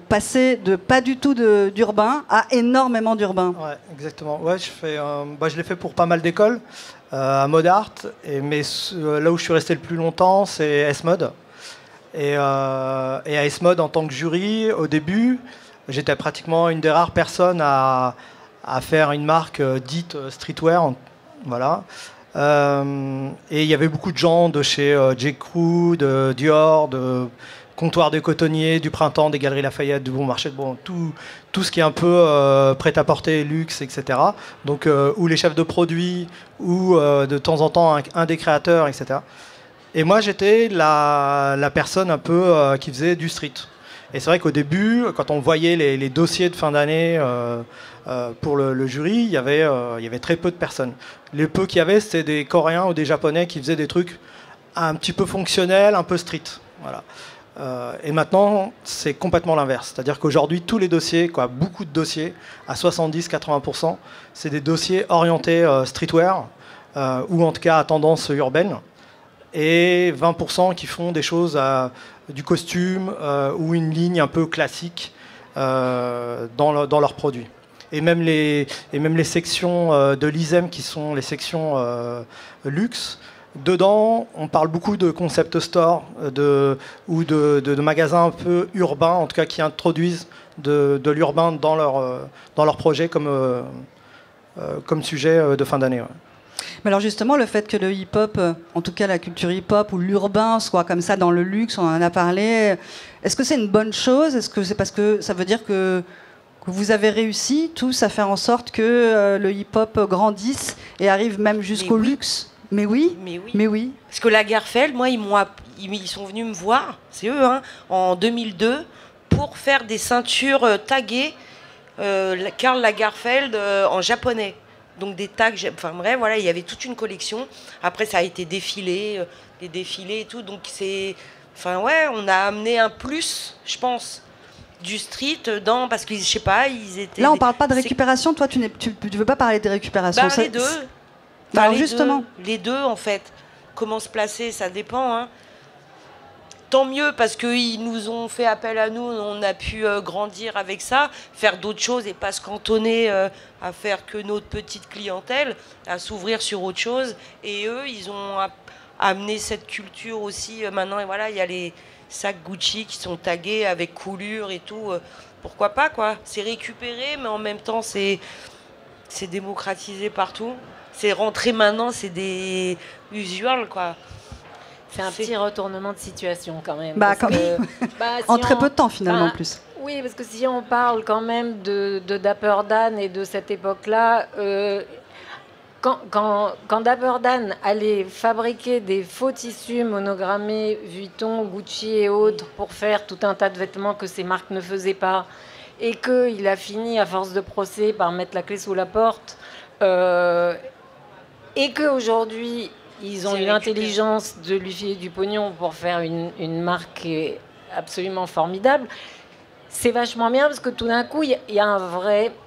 Passer de pas du tout d'urbain à énormément d'urbain. Ouais, exactement. Ouais, je l'ai fait pour pas mal d'écoles à Mode Art, mais là où je suis resté le plus longtemps, c'est S-Mode. Et à S-Mode, en tant que jury, au début, j'étais pratiquement une des rares personnes à faire une marque dite streetwear. Voilà. Et il y avait beaucoup de gens de chez J. Crew, de Dior, de Comptoir de Cotonnier, du Printemps, des Galeries Lafayette, du Bon Marché, tout ce qui est un peu prêt-à-porter, luxe, etc. Donc, ou les chefs de produits, ou de temps en temps un des créateurs, etc. Et moi, j'étais la personne un peu qui faisait du street. Et c'est vrai qu'au début, quand on voyait les dossiers de fin d'année pour le jury, il y avait très peu de personnes. Les peu qu'il y avait, c'était des Coréens ou des Japonais qui faisaient des trucs un petit peu fonctionnels, un peu street. Voilà. Et maintenant, c'est complètement l'inverse. C'est-à-dire qu'aujourd'hui, tous les dossiers, beaucoup de dossiers, à 70-80%, c'est des dossiers orientés streetwear, ou en tout cas à tendance urbaine, et 20% qui font des choses du costume ou une ligne un peu classique dans leurs produits. Et même les sections de l'ISEM, qui sont les sections luxe, dedans, on parle beaucoup de concept store ou de magasins un peu urbains, en tout cas qui introduisent de l'urbain dans leur projet comme sujet de fin d'année. Ouais. Mais alors justement, le fait que le hip-hop, en tout cas la culture hip-hop ou l'urbain soit comme ça dans le luxe, on en a parlé, est-ce que c'est une bonne chose? Est-ce que c'est parce que ça veut dire que vous avez réussi tous à faire en sorte que le hip-hop grandisse et arrive même jusqu'au luxe? Mais oui. Parce que Lagerfeld, moi, ils sont venus me voir, c'est eux, hein, en 2002, pour faire des ceintures taguées Karl Lagerfeld en japonais. Donc des tags, enfin bref, voilà, il y avait toute une collection. Après, ça a été défilé, des défilés et tout. Donc on a amené un plus, je pense, du street parce que je sais pas, ils étaient. Là, on parle pas de récupération. Toi, tu veux pas parler des récupérations. Les deux. Alors justement, les deux en fait. Comment se placer, ça dépend. Hein. Tant mieux parce qu'ils nous ont fait appel à nous, on a pu grandir avec ça, faire d'autres choses et pas se cantonner à faire que notre petite clientèle, à s'ouvrir sur autre chose. Et eux, ils ont amené cette culture aussi. Maintenant, et voilà, il y a les sacs Gucci qui sont tagués avec coulure et tout. Pourquoi pas, quoi. C'est récupéré, mais en même temps, c'est démocratisé partout. C'est rentré maintenant, c'est des usual, quoi. C'est un petit retournement de situation quand même. En très peu de temps finalement en plus. Oui, parce que si on parle quand même de Dapper Dan et de cette époque-là, quand Dapper Dan allait fabriquer des faux tissus monogrammés, Vuitton, Gucci et autres, pour faire tout un tas de vêtements que ces marques ne faisaient pas, et qu'il a fini, à force de procès, par mettre la clé sous la porte, et qu'aujourd'hui, ils ont eu l'intelligence de lui filer du pognon pour faire une marque absolument formidable. C'est vachement bien parce que tout d'un coup, il y a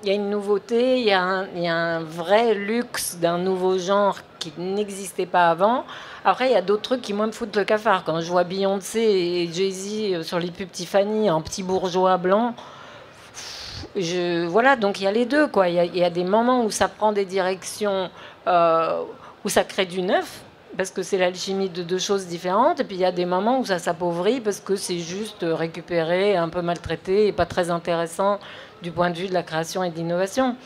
une nouveauté, il y a un vrai luxe d'un nouveau genre qui n'existait pas avant. Après, il y a d'autres trucs qui, moi, me foutent le cafard. Quand je vois Beyoncé et Jay-Z sur les pubs Tiffany en petit bourgeois blanc, voilà, donc il y a les deux, quoi. Il y a des moments où ça prend des directions, où ça crée du neuf, parce que c'est l'alchimie de deux choses différentes, et puis il y a des moments où ça s'appauvrit, parce que c'est juste récupéré, un peu maltraité, et pas très intéressant du point de vue de la création et de l'innovation.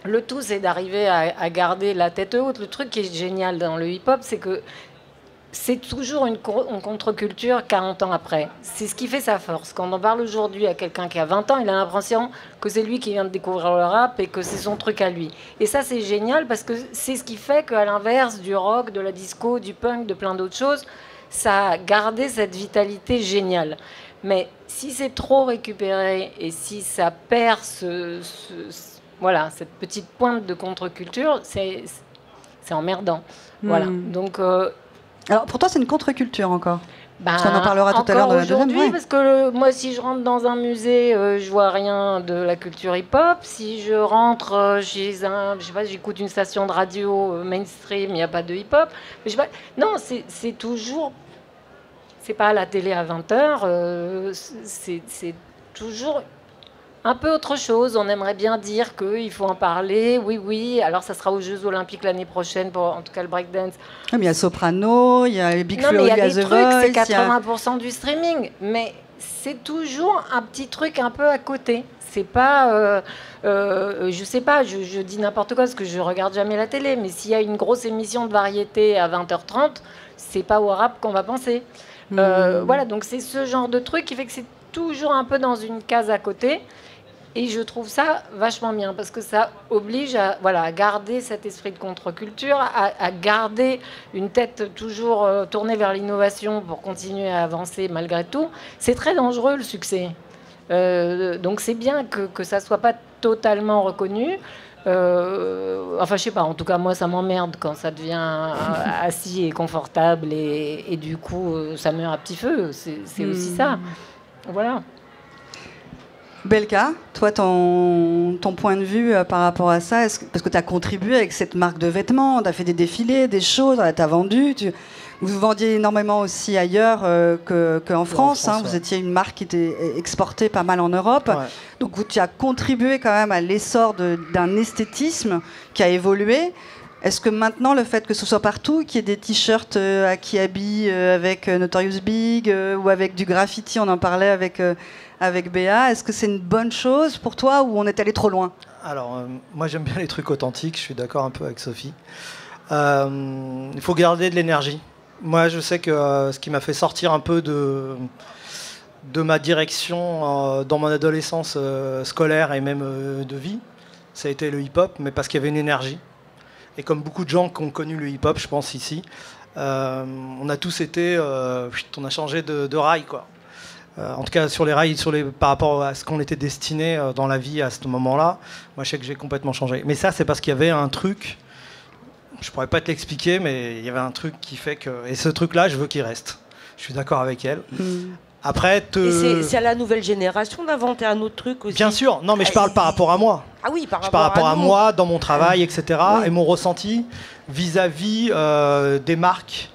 Le tout, c'est d'arriver à garder la tête haute. Le truc qui est génial dans le hip-hop, c'est que c'est toujours une contre-culture 40 ans après. C'est ce qui fait sa force. Quand on parle aujourd'hui à quelqu'un qui a 20 ans, il a l'impression que c'est lui qui vient de découvrir le rap et que c'est son truc à lui. Et ça, c'est génial parce que c'est ce qui fait qu'à l'inverse du rock, de la disco, du punk, de plein d'autres choses, ça a gardé cette vitalité géniale. Mais si c'est trop récupéré et si ça perd voilà, cette petite pointe de contre-culture, c'est emmerdant. Voilà. Donc... alors pour toi, c'est une contre-culture encore. Parce qu'on en parlera tout à l'heure dans la deuxième. Oui, parce que moi, si je rentre dans un musée, je vois rien de la culture hip-hop. Si je rentre chez je sais pas, j'écoute une station de radio mainstream, il n'y a pas de hip-hop. Non, c'est toujours... C'est pas à la télé à 20h, c'est toujours... un peu autre chose. On aimerait bien dire qu'il faut en parler. Oui. Alors, ça sera aux Jeux Olympiques l'année prochaine, pour en tout cas le breakdance. Mais il y a Soprano, il y a les Big Flo, il y a The Voice. C'est 80% du streaming. Mais c'est toujours un petit truc un peu à côté. C'est pas... je sais pas, je dis n'importe quoi parce que je regarde jamais la télé. Mais s'il y a une grosse émission de variété à 20h30, c'est pas au rap qu'on va penser. Voilà, donc c'est ce genre de truc qui fait que c'est toujours un peu dans une case à côté. Et je trouve ça vachement bien parce que ça oblige à garder cet esprit de contre-culture, à garder une tête toujours tournée vers l'innovation pour continuer à avancer malgré tout. C'est très dangereux le succès. Donc c'est bien que ça ne soit pas totalement reconnu. Enfin, je sais pas, en tout cas, moi, ça m'emmerde quand ça devient assis et confortable et du coup, ça meurt à petit feu. C'est aussi ça. Voilà. Belka, toi, ton point de vue par rapport à ça, parce que tu as contribué avec cette marque de vêtements, tu as fait des défilés, des choses, tu as vendu, vous vendiez énormément aussi ailleurs qu'en France. Hein, vous étiez une marque qui était exportée pas mal en Europe. Ouais. Donc tu as contribué quand même à l'essor d'un esthétisme qui a évolué. Est-ce que maintenant, le fait que ce soit partout, qu'il y ait des t-shirts Akihabee avec Notorious Big ou avec du graffiti, on en parlait avec Béa, est-ce que c'est une bonne chose pour toi ou on est allé trop loin? Alors, moi j'aime bien les trucs authentiques, je suis d'accord un peu avec Sophie. Il faut garder de l'énergie. Moi je sais que ce qui m'a fait sortir un peu de ma direction dans mon adolescence scolaire et même de vie, ça a été le hip-hop, mais parce qu'il y avait une énergie. Et comme beaucoup de gens qui ont connu le hip-hop, je pense ici, on a tous été, on a changé de rail, quoi. En tout cas sur les rails, par rapport à ce qu'on était destiné dans la vie à ce moment-là, moi je sais que j'ai complètement changé. Mais ça c'est parce qu'il y avait un truc, je pourrais pas te l'expliquer, mais il y avait un truc qui fait que... Et ce truc-là, je veux qu'il reste. Je suis d'accord avec elle. Après, Et c'est à la nouvelle génération d'inventer un autre truc aussi. Bien sûr, non mais je parle par rapport à moi. Ah oui, par rapport à moi, dans mon travail, etc. Oui. Et mon ressenti vis-à-vis des marques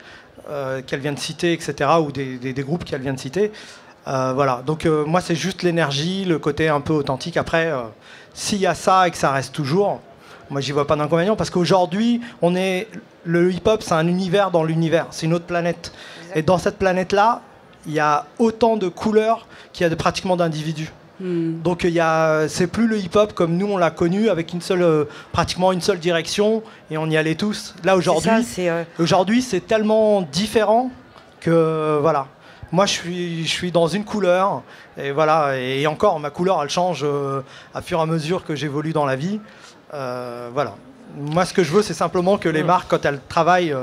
qu'elle vient de citer, etc. Ou des groupes qu'elle vient de citer. Voilà, donc moi c'est juste l'énergie, le côté un peu authentique. Après, s'il y a ça et que ça reste toujours, moi j'y vois pas d'inconvénient parce qu'aujourd'hui, le hip-hop c'est un univers dans l'univers, c'est une autre planète. Exactement. Et dans cette planète-là, il y a autant de couleurs qu'il y a pratiquement d'individus. Donc c'est plus le hip-hop comme nous on l'a connu avec pratiquement une seule direction et on y allait tous. Là aujourd'hui, c'est tellement différent que voilà. Moi, je suis dans une couleur, et voilà. Et encore, ma couleur, elle change à fur et à mesure que j'évolue dans la vie. Voilà. Moi, ce que je veux, c'est simplement que les marques, quand elles travaillent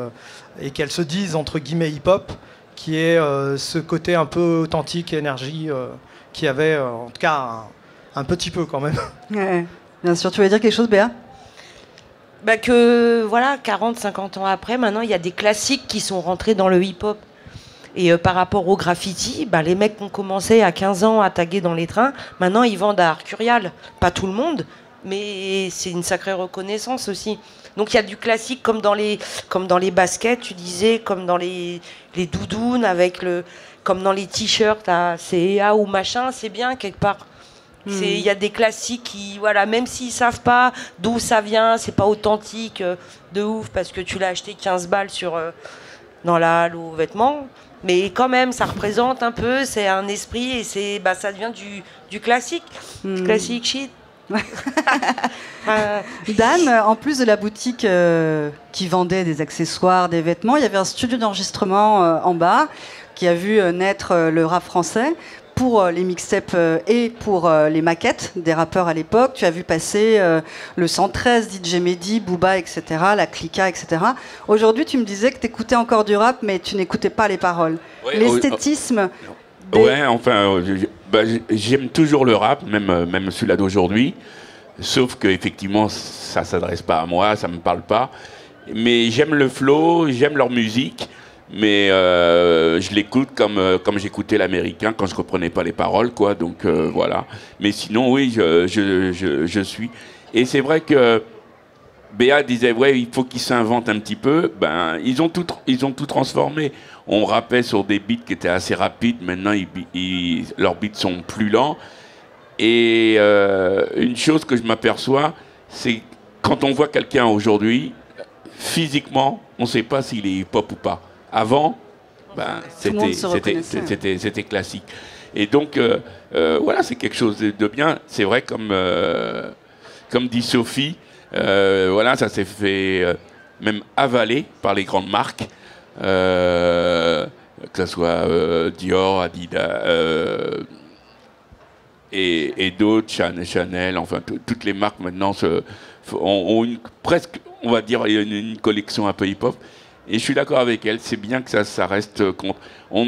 et qu'elles se disent entre guillemets hip-hop, qui est ce côté un peu authentique, énergie, qui avait, en tout cas, un petit peu quand même. Ouais. Bien sûr. Tu voulais dire quelque chose, Béa? Bah que voilà, 40, 50 ans après, maintenant, il y a des classiques qui sont rentrés dans le hip-hop. Et par rapport au graffiti, les mecs qui ont commencé à 15 ans à taguer dans les trains, maintenant ils vendent à Arcurial. Pas tout le monde, mais c'est une sacrée reconnaissance aussi. Donc il y a du classique comme dans les baskets, tu disais, comme dans les doudounes, comme dans les t-shirts à CEA ou machin, c'est bien quelque part. Il y a des classiques qui, voilà, même s'ils savent pas d'où ça vient, c'est pas authentique de ouf parce que tu l'as acheté 15 balles dans la halle aux vêtements. Mais quand même, ça représente un peu, c'est un esprit et ça devient du classique. Du classique shit. Dan, en plus de la boutique qui vendait des accessoires, des vêtements, il y avait un studio d'enregistrement en bas qui a vu naître le rap français pour les mixtapes et pour les maquettes des rappeurs à l'époque. Tu as vu passer le 113, DJ Mehdi, Booba, etc., la Clica, etc. Aujourd'hui, tu me disais que tu écoutais encore du rap, mais tu n'écoutais pas les paroles. Ouais, l'esthétisme... Ouais, enfin, j'aime toujours le rap, même celui-là d'aujourd'hui. Sauf qu'effectivement, ça ne s'adresse pas à moi, ça ne me parle pas. Mais j'aime le flow, j'aime leur musique. Mais je l'écoute comme j'écoutais l'américain quand je comprenais pas les paroles, quoi. Donc voilà. Mais sinon, oui, je suis. Et c'est vrai que Béa disait, ouais, il faut qu'ils s'inventent un petit peu. Ben, ils ont tout transformé. On rappait sur des beats qui étaient assez rapides. Maintenant, leurs beats sont plus lents. Et une chose que je m'aperçois, c'est quand on voit quelqu'un aujourd'hui, physiquement, on ne sait pas s'il est hip-hop ou pas. Avant, c'était classique. Et donc, voilà, c'est quelque chose de bien. C'est vrai, comme dit Sophie, voilà, ça s'est fait même avaler par les grandes marques, que ce soit Dior, Adidas, et d'autres, Chanel, enfin toutes les marques maintenant ont presque, on va dire, une collection un peu hip-hop. Et je suis d'accord avec elle, c'est bien que ça reste... On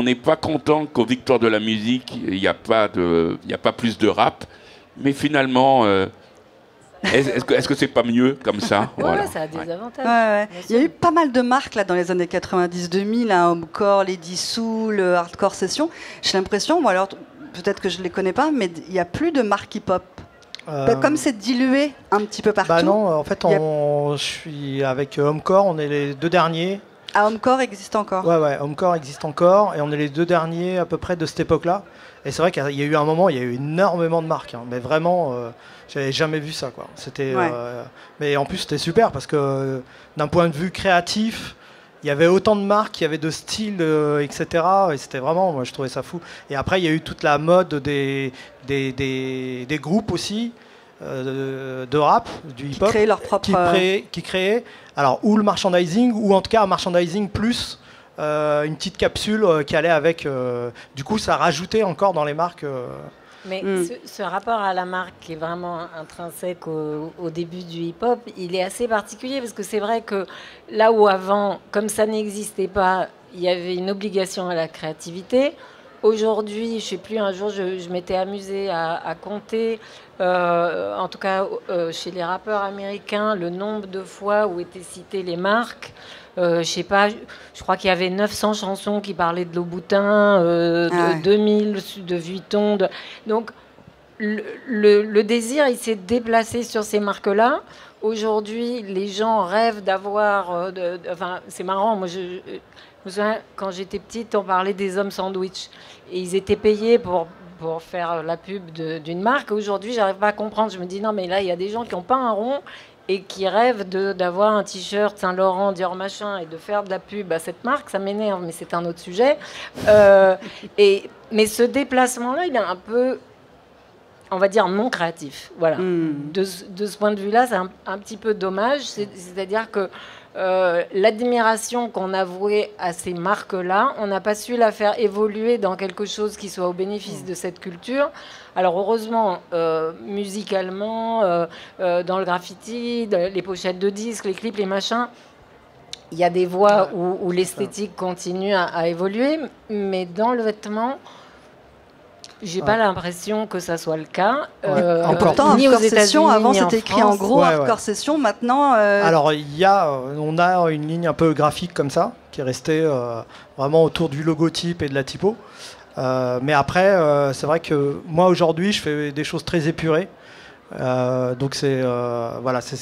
n'est pas content qu'aux Victoires de la musique, il n'y a pas plus de rap, mais finalement... Est-ce que c'est pas mieux comme ça? Voilà. Ça a des avantages. Ouais. Il y a eu pas mal de marques là, dans les années 90-2000, hein, Homecore, Lady Soul, Hardcore Session. J'ai l'impression, bon, alors peut-être que je ne les connais pas, mais il n'y a plus de marques hip-hop. Comme c'est dilué un petit peu partout. Bah non, en fait, je suis avec Homecore, on est les 2 derniers. Ah, Homecore existe encore. Ouais, Homecore existe encore, et on est les 2 derniers à peu près de cette époque-là. Et c'est vrai qu'il y a eu un moment, il y a eu énormément de marques, hein, mais vraiment, j'avais jamais vu ça, quoi. C'était, mais en plus, c'était super parce que d'un point de vue créatif, il y avait autant de marques, il y avait de styles, etc. Et c'était vraiment, moi, je trouvais ça fou. Et après, il y a eu toute la mode des groupes aussi. De rap, du hip-hop, qui créaient leur propre... qui créaient, alors, ou le merchandising, ou en tout cas un merchandising plus une petite capsule qui allait avec. Du coup, ça rajoutait encore dans les marques. Mais ce rapport à la marque qui est vraiment intrinsèque au début du hip-hop, il est assez particulier parce que c'est vrai que là où avant, comme ça n'existait pas, il y avait une obligation à la créativité. Aujourd'hui, je ne sais plus, un jour, je m'étais amusée à compter, en tout cas chez les rappeurs américains, le nombre de fois où étaient citées les marques. Je sais pas, je crois qu'il y avait 900 chansons qui parlaient de Louboutin, 2000 de Vuitton. Donc, le désir, il s'est déplacé sur ces marques-là. Aujourd'hui, les gens rêvent d'avoir... Enfin, c'est marrant, moi, je me souviens, quand j'étais petite, on parlait des hommes sandwich. Et ils étaient payés pour faire la pub d'une marque. Aujourd'hui, j'arrive pas à comprendre. Je me dis, non, mais là, il y a des gens qui n'ont pas un rond et qui rêvent d'avoir un t-shirt Saint-Laurent, Dior machin, et de faire de la pub à cette marque. Ça m'énerve, mais c'est un autre sujet. Mais ce déplacement-là, il est un peu, on va dire, non créatif. Voilà. De ce point de vue-là, c'est un petit peu dommage. C'est-à-dire que l'admiration qu'on a vouée à ces marques-là, on n'a pas su la faire évoluer dans quelque chose qui soit au bénéfice de cette culture. Alors heureusement, musicalement, dans le graffiti, les pochettes de disques, les clips, les machins, il y a des voies où l'esthétique continue à évoluer, mais dans le vêtement... J'ai pas l'impression que ça soit le cas. Pourtant, ni aux Hardcore Session, États-Unis, avant ni en c'était écrit France. en gros Hardcore Session. Maintenant, alors on a une ligne un peu graphique comme ça qui est restée vraiment autour du logotype et de la typo. Mais après, c'est vrai que moi aujourd'hui, je fais des choses très épurées. Donc c'est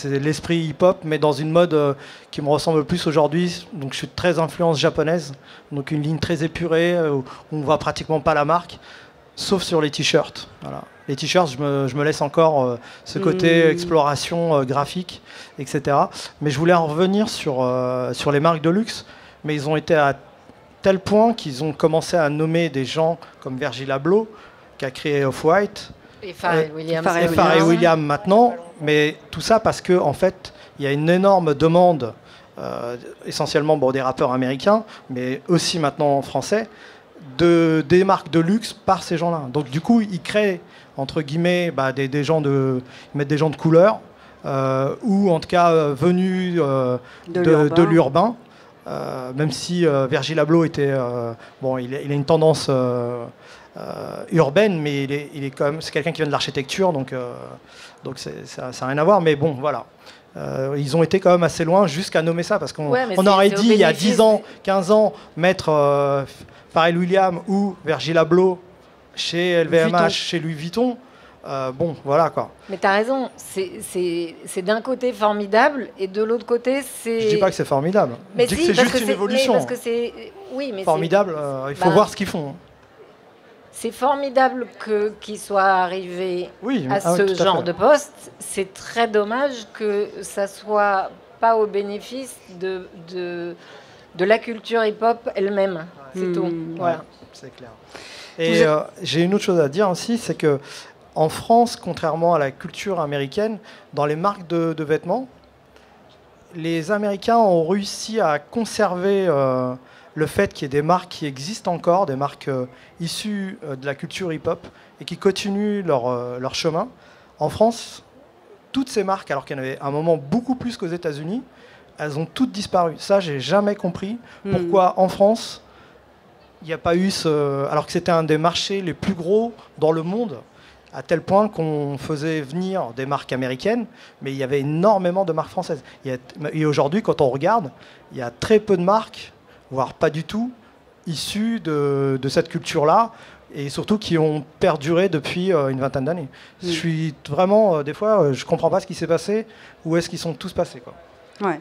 l'esprit hip-hop, mais dans une mode qui me ressemble plus aujourd'hui. Donc je suis très influence japonaise, donc une ligne très épurée où on voit pratiquement pas la marque. Sauf sur les t-shirts. Voilà. Les t-shirts, je me laisse encore ce côté exploration graphique, etc. Mais je voulais en revenir sur les marques de luxe. Mais ils ont été à tel point qu'ils ont commencé à nommer des gens comme Virgil Abloh, qui a créé Off-White, et Pharrell Williams. Et Pharrell Williams maintenant. Mais tout ça parce que en fait, il y a une énorme demande, essentiellement des rappeurs américains, mais aussi maintenant français, des marques de luxe par ces gens-là. Donc du coup, ils créent entre guillemets des gens ils mettent des gens de couleur ou en tout cas venus de l'urbain. Même si Virgil Abloh était il a une tendance urbaine, mais il est quand même, c'est quelqu'un qui vient de l'architecture, donc ça n'a rien à voir. Mais bon, voilà. Ils ont été quand même assez loin jusqu'à nommer ça, parce qu'on aurait dit il y a 10 ans, 15 ans, mettre Pharrell Williams ou Virgil Abloh chez LVMH, chez Louis Vuitton. Voilà quoi. Mais tu as raison, c'est d'un côté formidable et de l'autre côté c'est... Je dis pas que c'est formidable, je dis que c'est juste une évolution. Parce que mais formidable, il faut voir ce qu'ils font. C'est formidable qu'ils soient arrivés à ce genre de poste. C'est très dommage que ça soit pas au bénéfice de la culture hip-hop elle-même. C'est tout. Voilà. C'est clair. Et j'ai une autre chose à dire aussi, c'est que en France, contrairement à la culture américaine, dans les marques de vêtements, les Américains ont réussi à conserver le fait qu'il y ait des marques qui existent encore, des marques issues de la culture hip-hop et qui continuent leur chemin. En France, toutes ces marques, alors qu'il y en avait à un moment beaucoup plus qu'aux États-Unis, elles ont toutes disparu. Ça, j'ai jamais compris pourquoi en France, il n'y a pas eu alors que c'était un des marchés les plus gros dans le monde, à tel point qu'on faisait venir des marques américaines, mais il y avait énormément de marques françaises. Et aujourd'hui, quand on regarde, il y a très peu de marques, voire pas du tout, issues de cette culture-là, et surtout qui ont perduré depuis une vingtaine d'années. Je suis vraiment, des fois, je comprends pas ce qui s'est passé, où est-ce qu'ils sont tous passés, quoi. Ouais.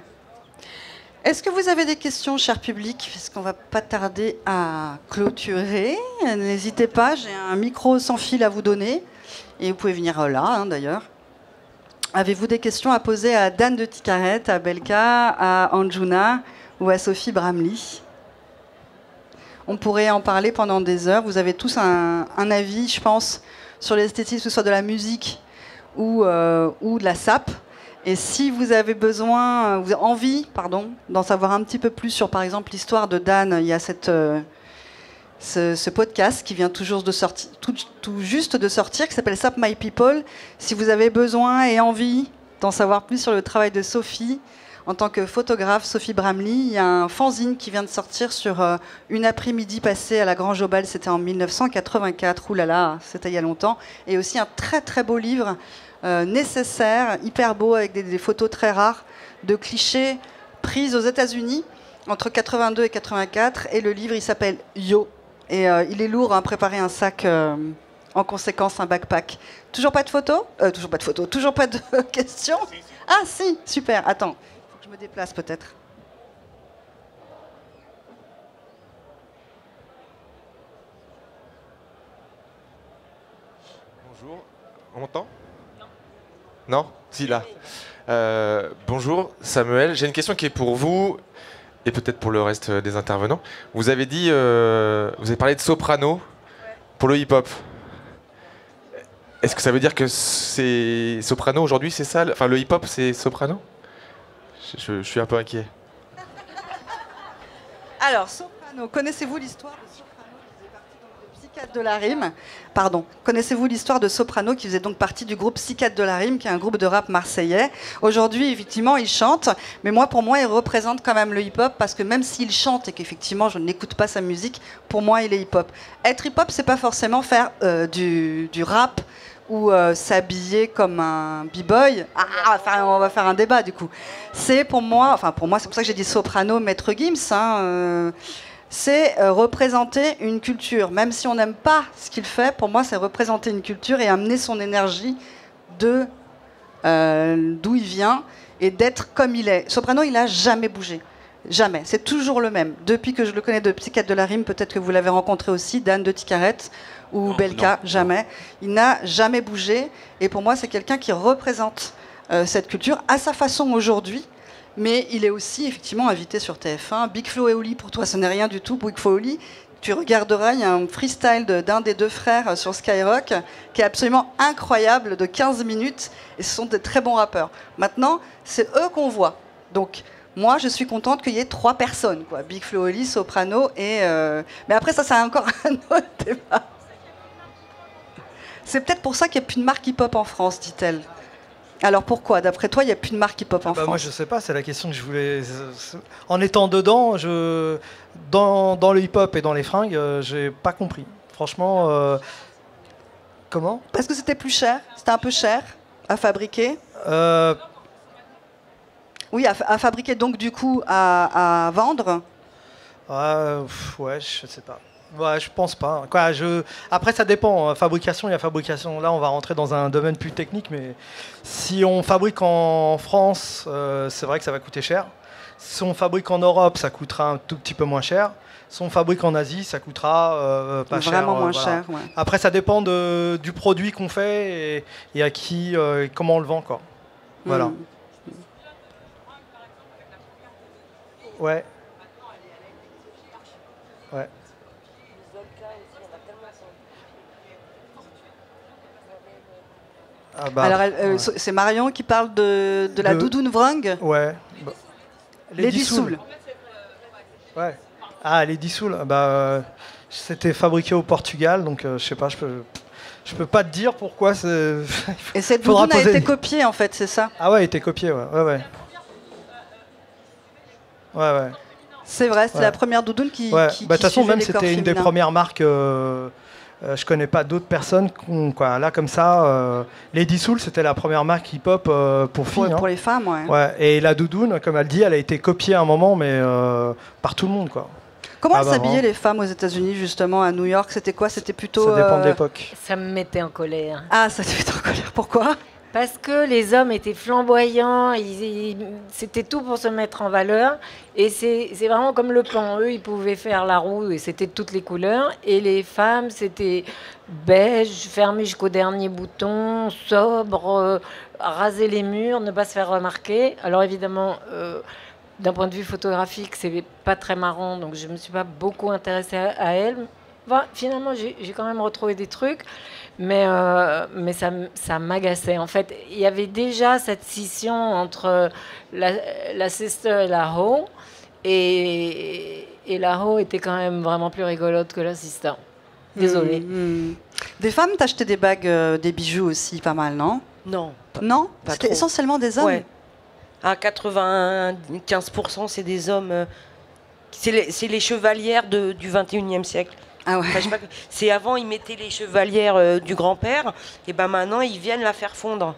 Est-ce que vous avez des questions, cher public? Parce qu'on va pas tarder à clôturer. N'hésitez pas, j'ai un micro sans fil à vous donner. Et vous pouvez venir là, hein, d'ailleurs. Avez-vous des questions à poser à Dan de Ticarette, à Belka, à Anjuna ou à Sophie Bramley? On pourrait en parler pendant des heures. Vous avez tous un avis, je pense, sur l'esthétisme, que ce soit de la musique ou de la SAP. Et si vous avez envie d'en savoir un petit peu plus sur, par exemple, l'histoire de Dan, il y a ce podcast qui vient tout juste de sortir, qui s'appelle SAP My People. Si vous avez besoin et envie d'en savoir plus sur le travail de Sophie, en tant que photographe, Sophie Bramley, il y a un fanzine qui vient de sortir sur une après-midi passée à la Grange Obal, c'était en 1984, oulala, c'était il y a longtemps, et aussi un très très beau livre, nécessaire, hyper beau, avec des photos très rares de clichés prises aux États-Unis entre 82 et 84, et le livre il s'appelle Yo, et il est lourd, hein, préparer un sac en conséquence, un backpack. Toujours pas de photos, toujours pas de questions. Ah si, super, attends, faut que je me déplace peut-être. Bonjour, on m'entend? Non, si, là. Bonjour, Samuel. J'ai une question qui est pour vous et peut-être pour le reste des intervenants. Vous avez dit, vous avez parlé de soprano pour le hip-hop. Est-ce que ça veut dire que c'est soprano aujourd'hui, c'est ça? Enfin, le hip-hop, c'est soprano? Je suis un peu inquiet. Alors, soprano, connaissez-vous l'histoire de Soprano qui faisait partie donc, de Psychiatre de la Rime? Pardon, connaissez-vous l'histoire de Soprano qui faisait donc partie du groupe Psychiatre de la Rime, qui est un groupe de rap marseillais? Aujourd'hui, effectivement, il chante, mais pour moi, il représente quand même le hip-hop, parce que même s'il chante et qu'effectivement, je n'écoute pas sa musique, pour moi, il est hip-hop. Être hip-hop, c'est pas forcément faire du rap ou s'habiller comme un b-boy. On va faire un débat du coup. C'est pour moi, c'est pour ça que j'ai dit soprano, maître Gims, hein, c'est représenter une culture. Même si on n'aime pas ce qu'il fait, pour moi c'est représenter une culture et amener son énergie de d'où il vient et d'être comme il est. Soprano, il n'a jamais bougé. Jamais. C'est toujours le même. Depuis que je le connais de Psychiatre de la Rime, peut-être que vous l'avez rencontré aussi, Dan de Ticarette ou Belka, jamais. Il n'a jamais bougé. Et pour moi, c'est quelqu'un qui représente cette culture à sa façon aujourd'hui. Mais il est aussi effectivement invité sur TF1. Big Flo et Oli, pour toi, ce n'est rien du tout. Big Flo et Oli, tu regarderas, il y a un freestyle d'un des deux frères sur Skyrock qui est absolument incroyable, de 15 minutes. Et ce sont des très bons rappeurs. Maintenant, c'est eux qu'on voit. Donc, moi, je suis contente qu'il y ait 3 personnes, quoi. Big Flo et Oli, Soprano et... Mais après, ça, c'est encore un autre débat. C'est peut-être pour ça qu'il n'y a plus de marque hip-hop en France, dit-elle. Alors pourquoi, d'après toi, il n'y a plus de marque hip-hop en France? Moi, je sais pas, c'est la question que je voulais... En étant dedans, dans le hip-hop et dans les fringues, j'ai pas compris. Franchement, comment? Parce que c'était plus cher, c'était un peu cher à fabriquer. Oui, à fabriquer, donc du coup à vendre. Ouais, je sais pas. Ouais, je pense pas. Après, ça dépend. Fabrication, il y a fabrication. Là, on va rentrer dans un domaine plus technique, mais si on fabrique en France, c'est vrai que ça va coûter cher. Si on fabrique en Europe, ça coûtera un tout petit peu moins cher. Si on fabrique en Asie, ça coûtera pas cher. Vraiment moins voilà. cher. Ouais. Après, ça dépend du produit qu'on fait et à qui, comment on le vend, quoi. Voilà. Ouais. Ouais. Alors, c'est Marion qui parle de la doudoune vrang. Ouais. Lady Soul. Ouais. Ah, les Dissoul, c'était fabriqué au Portugal, donc je sais pas, je peux pas te dire pourquoi. Et cette doudoune a été copiée, en fait, c'est ça? Ah ouais, elle a été copiée, ouais. Ouais. C'est vrai, c'est la première doudoune qui. Ouais. qui de toute façon, même c'était une des féminins. premières marques. Je connais pas d'autres personnes qui ont, quoi. Là, comme ça, Lady Soul, c'était la première marque hip-hop pour filles. Pour les femmes, ouais. Ouais. Et la doudoune, comme elle dit, elle a été copiée à un moment, mais par tout le monde, quoi. Comment elles s'habillaient les femmes aux États-Unis, justement, à New York? C'était quoi? C'était plutôt. Ça dépend de l'époque. Ça me mettait en colère. Ah, ça te met en colère. Pourquoi? Parce que les hommes étaient flamboyants, c'était tout pour se mettre en valeur. Et c'est vraiment comme le plan. Eux, ils pouvaient faire la roue et c'était toutes les couleurs. Et les femmes, c'était beige, fermé jusqu'au dernier bouton, sobre, raser les murs, ne pas se faire remarquer. Alors évidemment, d'un point de vue photographique, c'est pas très marrant, donc je me suis pas beaucoup intéressée à elles. Enfin, finalement, j'ai quand même retrouvé des trucs. Mais ça m'agaçait. En fait, il y avait déjà cette scission entre la sister et la hoe. Et la hoe était quand même vraiment plus rigolote que la sister. Désolée. Des femmes t'achetaient des bagues, des bijoux aussi, pas mal, non? Non. Non? Pas C'était trop. essentiellement des hommes? Ouais. À 95%, c'est des hommes. C'est les chevalières du 21e siècle. Ah ouais. Enfin, je sais pas, c'est avant, ils mettaient les chevalières du grand-père, et ben maintenant, ils viennent la faire fondre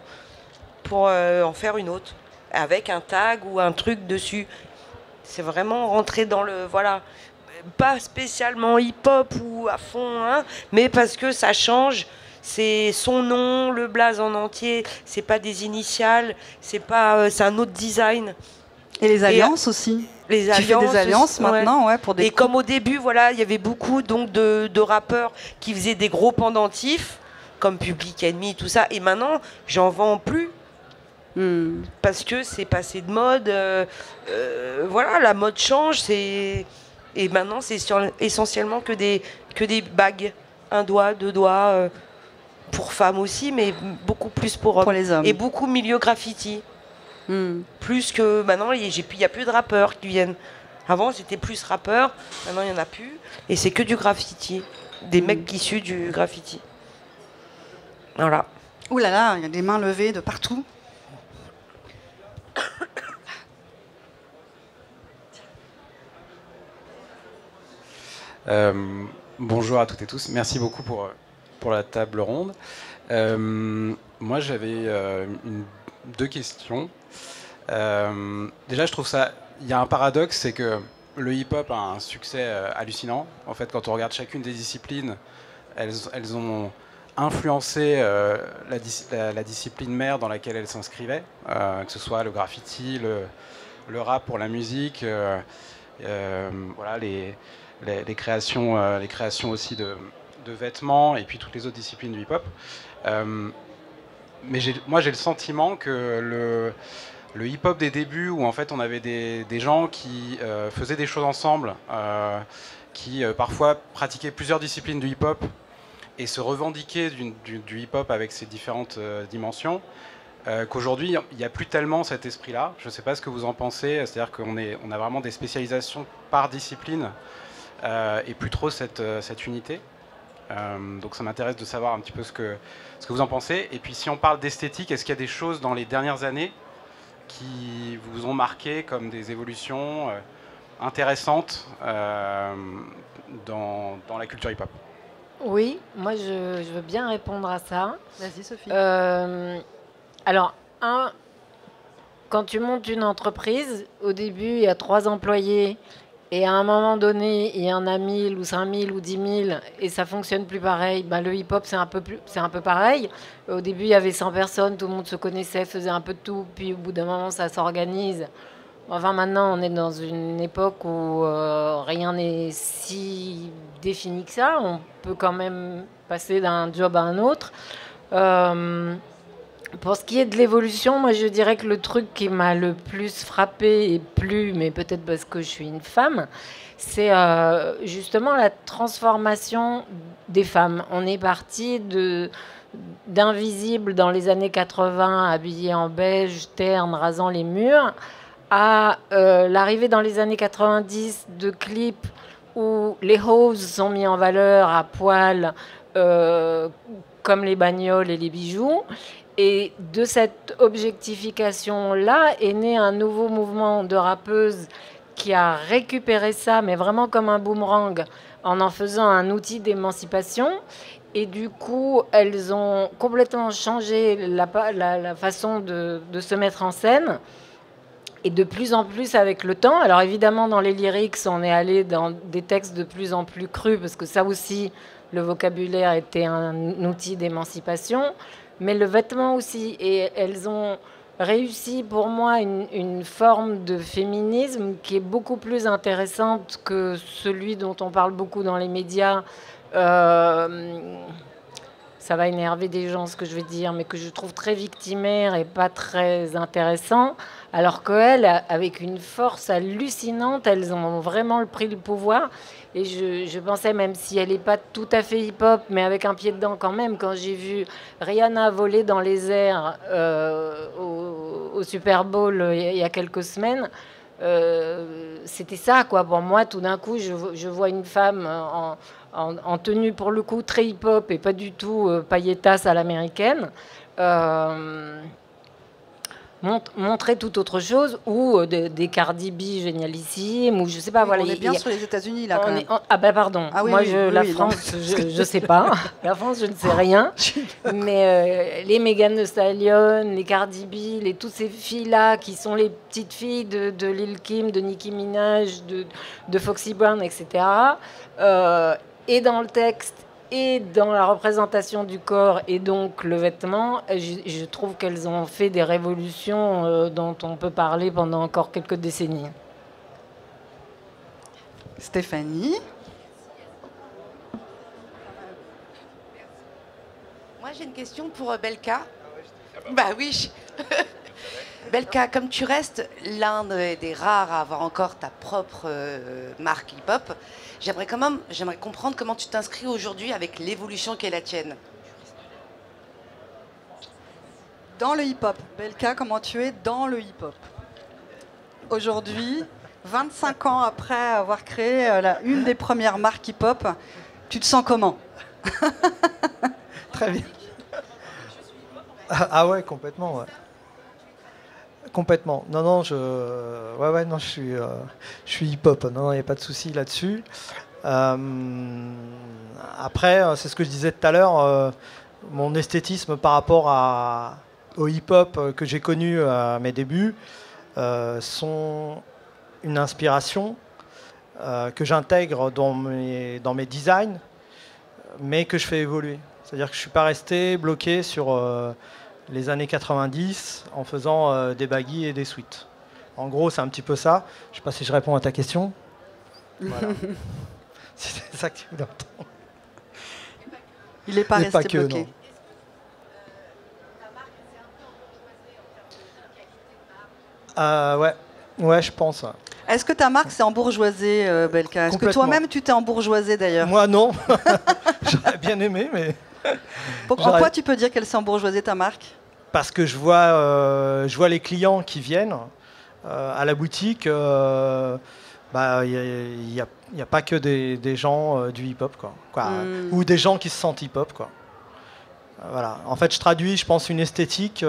pour en faire une autre, avec un tag ou un truc dessus. C'est vraiment rentrer dans le... Voilà. Pas spécialement hip-hop ou à fond, hein, mais parce que ça change. C'est son nom, le blaze en entier, c'est pas des initiales, c'est un autre design. Et les alliances aussi. Tu fais des alliances maintenant, ouais, pour des. Et comme au début, voilà, il y avait beaucoup donc de rappeurs qui faisaient des gros pendentifs, comme Public Enemy, tout ça. Et maintenant, j'en vends plus parce que c'est passé de mode. Voilà, la mode change. Et maintenant, c'est essentiellement que des bagues, un doigt, deux doigts, pour femmes aussi, mais beaucoup plus pour hommes. Pour les hommes. Et beaucoup milieu graffiti. Plus que maintenant, il n'y a plus de rappeurs qui viennent. Avant, c'était plus rappeurs, maintenant, il n'y en a plus. Et c'est que du graffiti. Des mecs issus du graffiti. Voilà. Ouh là là, il y a des mains levées de partout. Bonjour à toutes et tous. Merci beaucoup pour la table ronde. Moi, j'avais deux questions. Déjà, je trouve il y a un paradoxe, c'est que le hip-hop a un succès hallucinant. En fait, quand on regarde chacune des disciplines, elles ont influencé la discipline mère dans laquelle elles s'inscrivaient, que ce soit le graffiti, le rap pour la musique, voilà, les créations aussi de vêtements, et puis toutes les autres disciplines du hip-hop. Mais moi, j'ai le sentiment que le hip-hop des débuts, où en fait on avait des gens qui faisaient des choses ensemble, qui parfois pratiquaient plusieurs disciplines du hip-hop et se revendiquaient du hip-hop avec ses différentes dimensions, qu'aujourd'hui il n'y a plus tellement cet esprit-là. Je ne sais pas ce que vous en pensez, c'est-à-dire qu'on a vraiment des spécialisations par discipline et plus trop cette unité. Donc ça m'intéresse de savoir un petit peu ce que vous en pensez. Et puis si on parle d'esthétique, est-ce qu'il y a des choses dans les dernières années qui vous ont marqué comme des évolutions intéressantes dans la culture hip-hop? Oui, moi je veux bien répondre à ça. Vas-y, Sophie. Alors, quand tu montes une entreprise, au début il y a 3 employés. Et à un moment donné, il y en a 1000 ou 5000 ou 10 000 et ça fonctionne plus pareil. Ben, le hip-hop, c'est un peu pareil. Au début, il y avait 100 personnes, tout le monde se connaissait, faisait un peu de tout. Puis au bout d'un moment, ça s'organise. Enfin, maintenant, on est dans une époque où rien n'est si défini que ça. On peut quand même passer d'un job à un autre. Pour ce qui est de l'évolution, moi je dirais que le truc qui m'a le plus frappé et plu, mais peut-être parce que je suis une femme, c'est justement la transformation des femmes. On est parti d'invisibles dans les années 80, habillés en beige, terne, rasant les murs, à l'arrivée dans les années 90 de clips où les hoses sont mis en valeur à poil, comme les bagnoles et les bijoux. Et de cette objectification-là est né un nouveau mouvement de rappeuses qui a récupéré ça, mais vraiment comme un boomerang, en faisant un outil d'émancipation. Et du coup, elles ont complètement changé la façon de se mettre en scène. Et de plus en plus avec le temps. Alors évidemment, dans les lyrics, on est allé dans des textes de plus en plus crus, parce que ça aussi, le vocabulaire était un outil d'émancipation. Mais le vêtement aussi. Et elles ont réussi, pour moi, une forme de féminisme qui est beaucoup plus intéressante que celui dont on parle beaucoup dans les médias. Ça va énerver des gens, ce que je vais dire, mais que je trouve très victimaire et pas très intéressant. Alors qu'elles, avec une force hallucinante, elles ont vraiment pris le pouvoir. Et je pensais, même si elle n'est pas tout à fait hip-hop, mais avec un pied dedans quand même, quand j'ai vu Rihanna voler dans les airs au Super Bowl il y a quelques semaines, c'était ça, quoi. Pour moi, tout d'un coup, je vois une femme en tenue, pour le coup, très hip-hop et pas du tout paillettasse à l'américaine. Montrer tout autre chose, ou des Cardi B génialissimes, ou je sais pas. Oui, voilà, on est bien sur les États-Unis là. Quand même. Ah ben pardon. Ah oui, moi oui, la oui, France, je sais pas. La France, je ne sais rien. Mais les Megan Thee Stallion, les Cardi B, toutes ces filles là qui sont les petites filles de Lil Kim, de Nicki Minaj, de Foxy Brown, etc. Et dans le texte, et dans la représentation du corps, et donc le vêtement, je trouve qu'elles ont fait des révolutions dont on peut parler pendant encore quelques décennies. Stéphanie. Moi, j'ai une question pour Belka. Bah oui. Belka, comme tu restes l'un des rares à avoir encore ta propre marque hip-hop, j'aimerais comprendre comment tu t'inscris aujourd'hui avec l'évolution qui est la tienne. Dans le hip-hop. Belka, comment tu es dans le hip-hop? Aujourd'hui, 25 ans après avoir créé une des premières marques hip-hop, tu te sens comment? Très bien. Ah ouais, complètement, ouais. Complètement. Non, non, non, je suis hip-hop. Non, il n'y a pas de souci là-dessus. Après, c'est ce que je disais tout à l'heure, mon esthétisme par rapport au hip-hop que j'ai connu à mes débuts sont une inspiration que j'intègre dans mes designs, mais que je fais évoluer. C'est-à-dire que je ne suis pas resté bloqué sur les années 90 en faisant des baggy et des sweats. En gros, c'est un petit peu ça. Je ne sais pas si je réponds à ta question. Voilà. C'est ça que tu veux entendre. Il n'est pas resté pas que, bloqué. Ouais, je pense. Est-ce que ta marque s'est embourgeoisée, Belka? Est-ce que toi-même tu t'es embourgeoisée d'ailleurs? Moi non. J'aurais bien aimé, mais... En quoi tu peux dire qu'elle s'est embourgeoisée, ta marque? Parce que je vois les clients qui viennent à la boutique. Il n'y a pas que des gens du hip-hop, quoi. Ou des gens qui se sentent hip-hop, quoi. Voilà. En fait, je traduis, je pense, une esthétique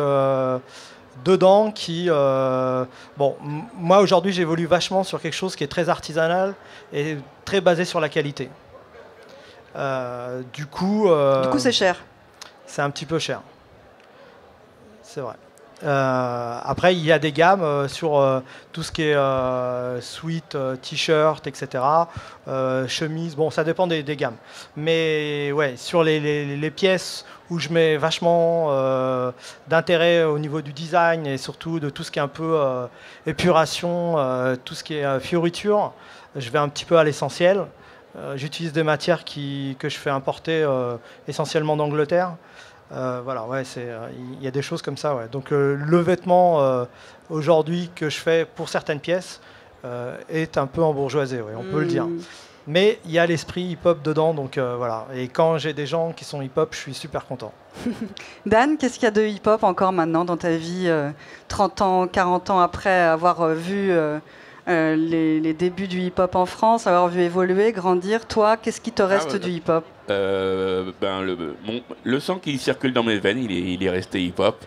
dedans qui... moi, aujourd'hui, j'évolue vachement sur quelque chose qui est très artisanal et très basé sur la qualité. Du coup, c'est cher. C'est un petit peu cher. C'est vrai. Après, il y a des gammes sur tout ce qui est sweat, t-shirt, etc. Chemise, bon, ça dépend des gammes. Mais ouais, sur les pièces où je mets vachement d'intérêt au niveau du design et surtout de tout ce qui est un peu épuration, tout ce qui est fioriture, je vais un petit peu à l'essentiel. J'utilise des matières que je fais importer essentiellement d'Angleterre. Voilà, ouais, y a des choses comme ça. Ouais. Donc le vêtement aujourd'hui que je fais pour certaines pièces est un peu embourgeoisé, ouais, on peut le dire. Mais il y a l'esprit hip-hop dedans, donc voilà. Et quand j'ai des gens qui sont hip-hop, je suis super content. Dan, qu'est-ce qu'il y a de hip-hop encore maintenant dans ta vie, 30 ans, 40 ans après avoir vu les débuts du hip-hop en France, avoir vu évoluer, grandir. Toi, qu'est-ce qui te reste du hip-hop? Le sang qui circule dans mes veines, il est resté hip-hop.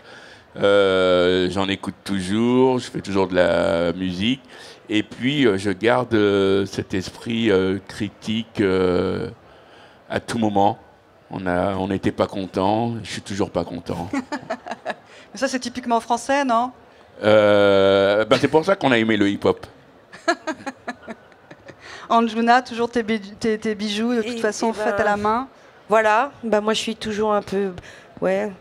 J'en écoute toujours, je fais toujours de la musique. Et puis, je garde cet esprit critique à tout moment. On n'était pas content, je suis toujours pas content. Mais ça, c'est typiquement français, non? C'est pour ça qu'on a aimé le hip-hop. Anjuna, toujours tes bijoux, de toute façon, faits à la main. Voilà, moi je suis toujours un peu... Ouais.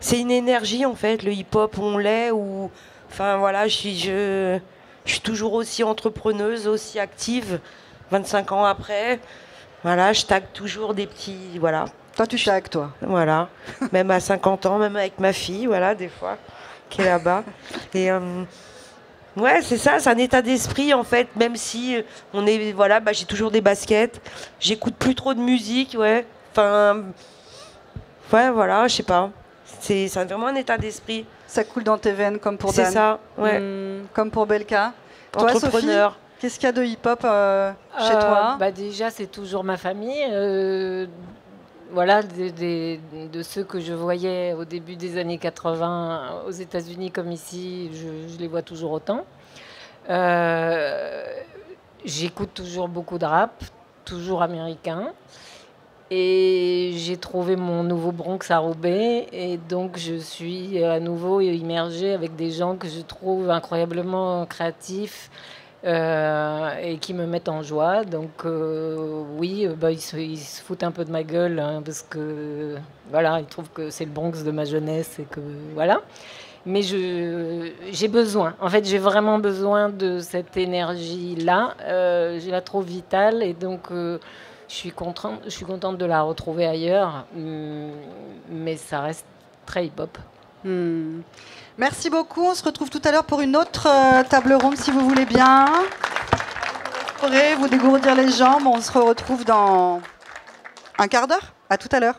C'est une énergie en fait, le hip-hop, on l'est, ou... Enfin voilà, je suis toujours aussi entrepreneuse, aussi active, 25 ans après. Voilà, je tag toujours des petits... Voilà. Toi, tu tags, toi. Voilà. Même à 50 ans, même avec ma fille, voilà, des fois, qui est là-bas. Et... ouais, c'est ça, c'est un état d'esprit en fait, même si on est, voilà, j'ai toujours des baskets, j'écoute plus trop de musique, ouais, enfin, ouais, voilà, je sais pas, c'est vraiment un état d'esprit. Ça coule dans tes veines comme pour Dan. C'est ça, ouais. Comme pour Belka. Toi, Entrepreneur. Sophie, qu'est-ce qu'il y a de hip-hop chez toi? Déjà, c'est toujours ma famille. Voilà, de ceux que je voyais au début des années 80 aux États-Unis comme ici, je les vois toujours autant. J'écoute toujours beaucoup de rap, toujours américain. Et j'ai trouvé mon nouveau Bronx à Roubaix. Et donc, je suis à nouveau immergée avec des gens que je trouve incroyablement créatifs. Et qui me mettent en joie. Donc oui, ils se foutent un peu de ma gueule hein, parce que voilà, ils trouvent que c'est le Bronx de ma jeunesse et que voilà. Mais j'ai besoin. En fait, j'ai vraiment besoin de cette énergie-là. Je la trouve vitale et donc je suis contente de la retrouver ailleurs. Mais ça reste très hip-hop. Merci beaucoup. On se retrouve tout à l'heure pour une autre table ronde, si vous voulez bien. Vous dégourdir les jambes. On se retrouve dans un quart d'heure. À tout à l'heure.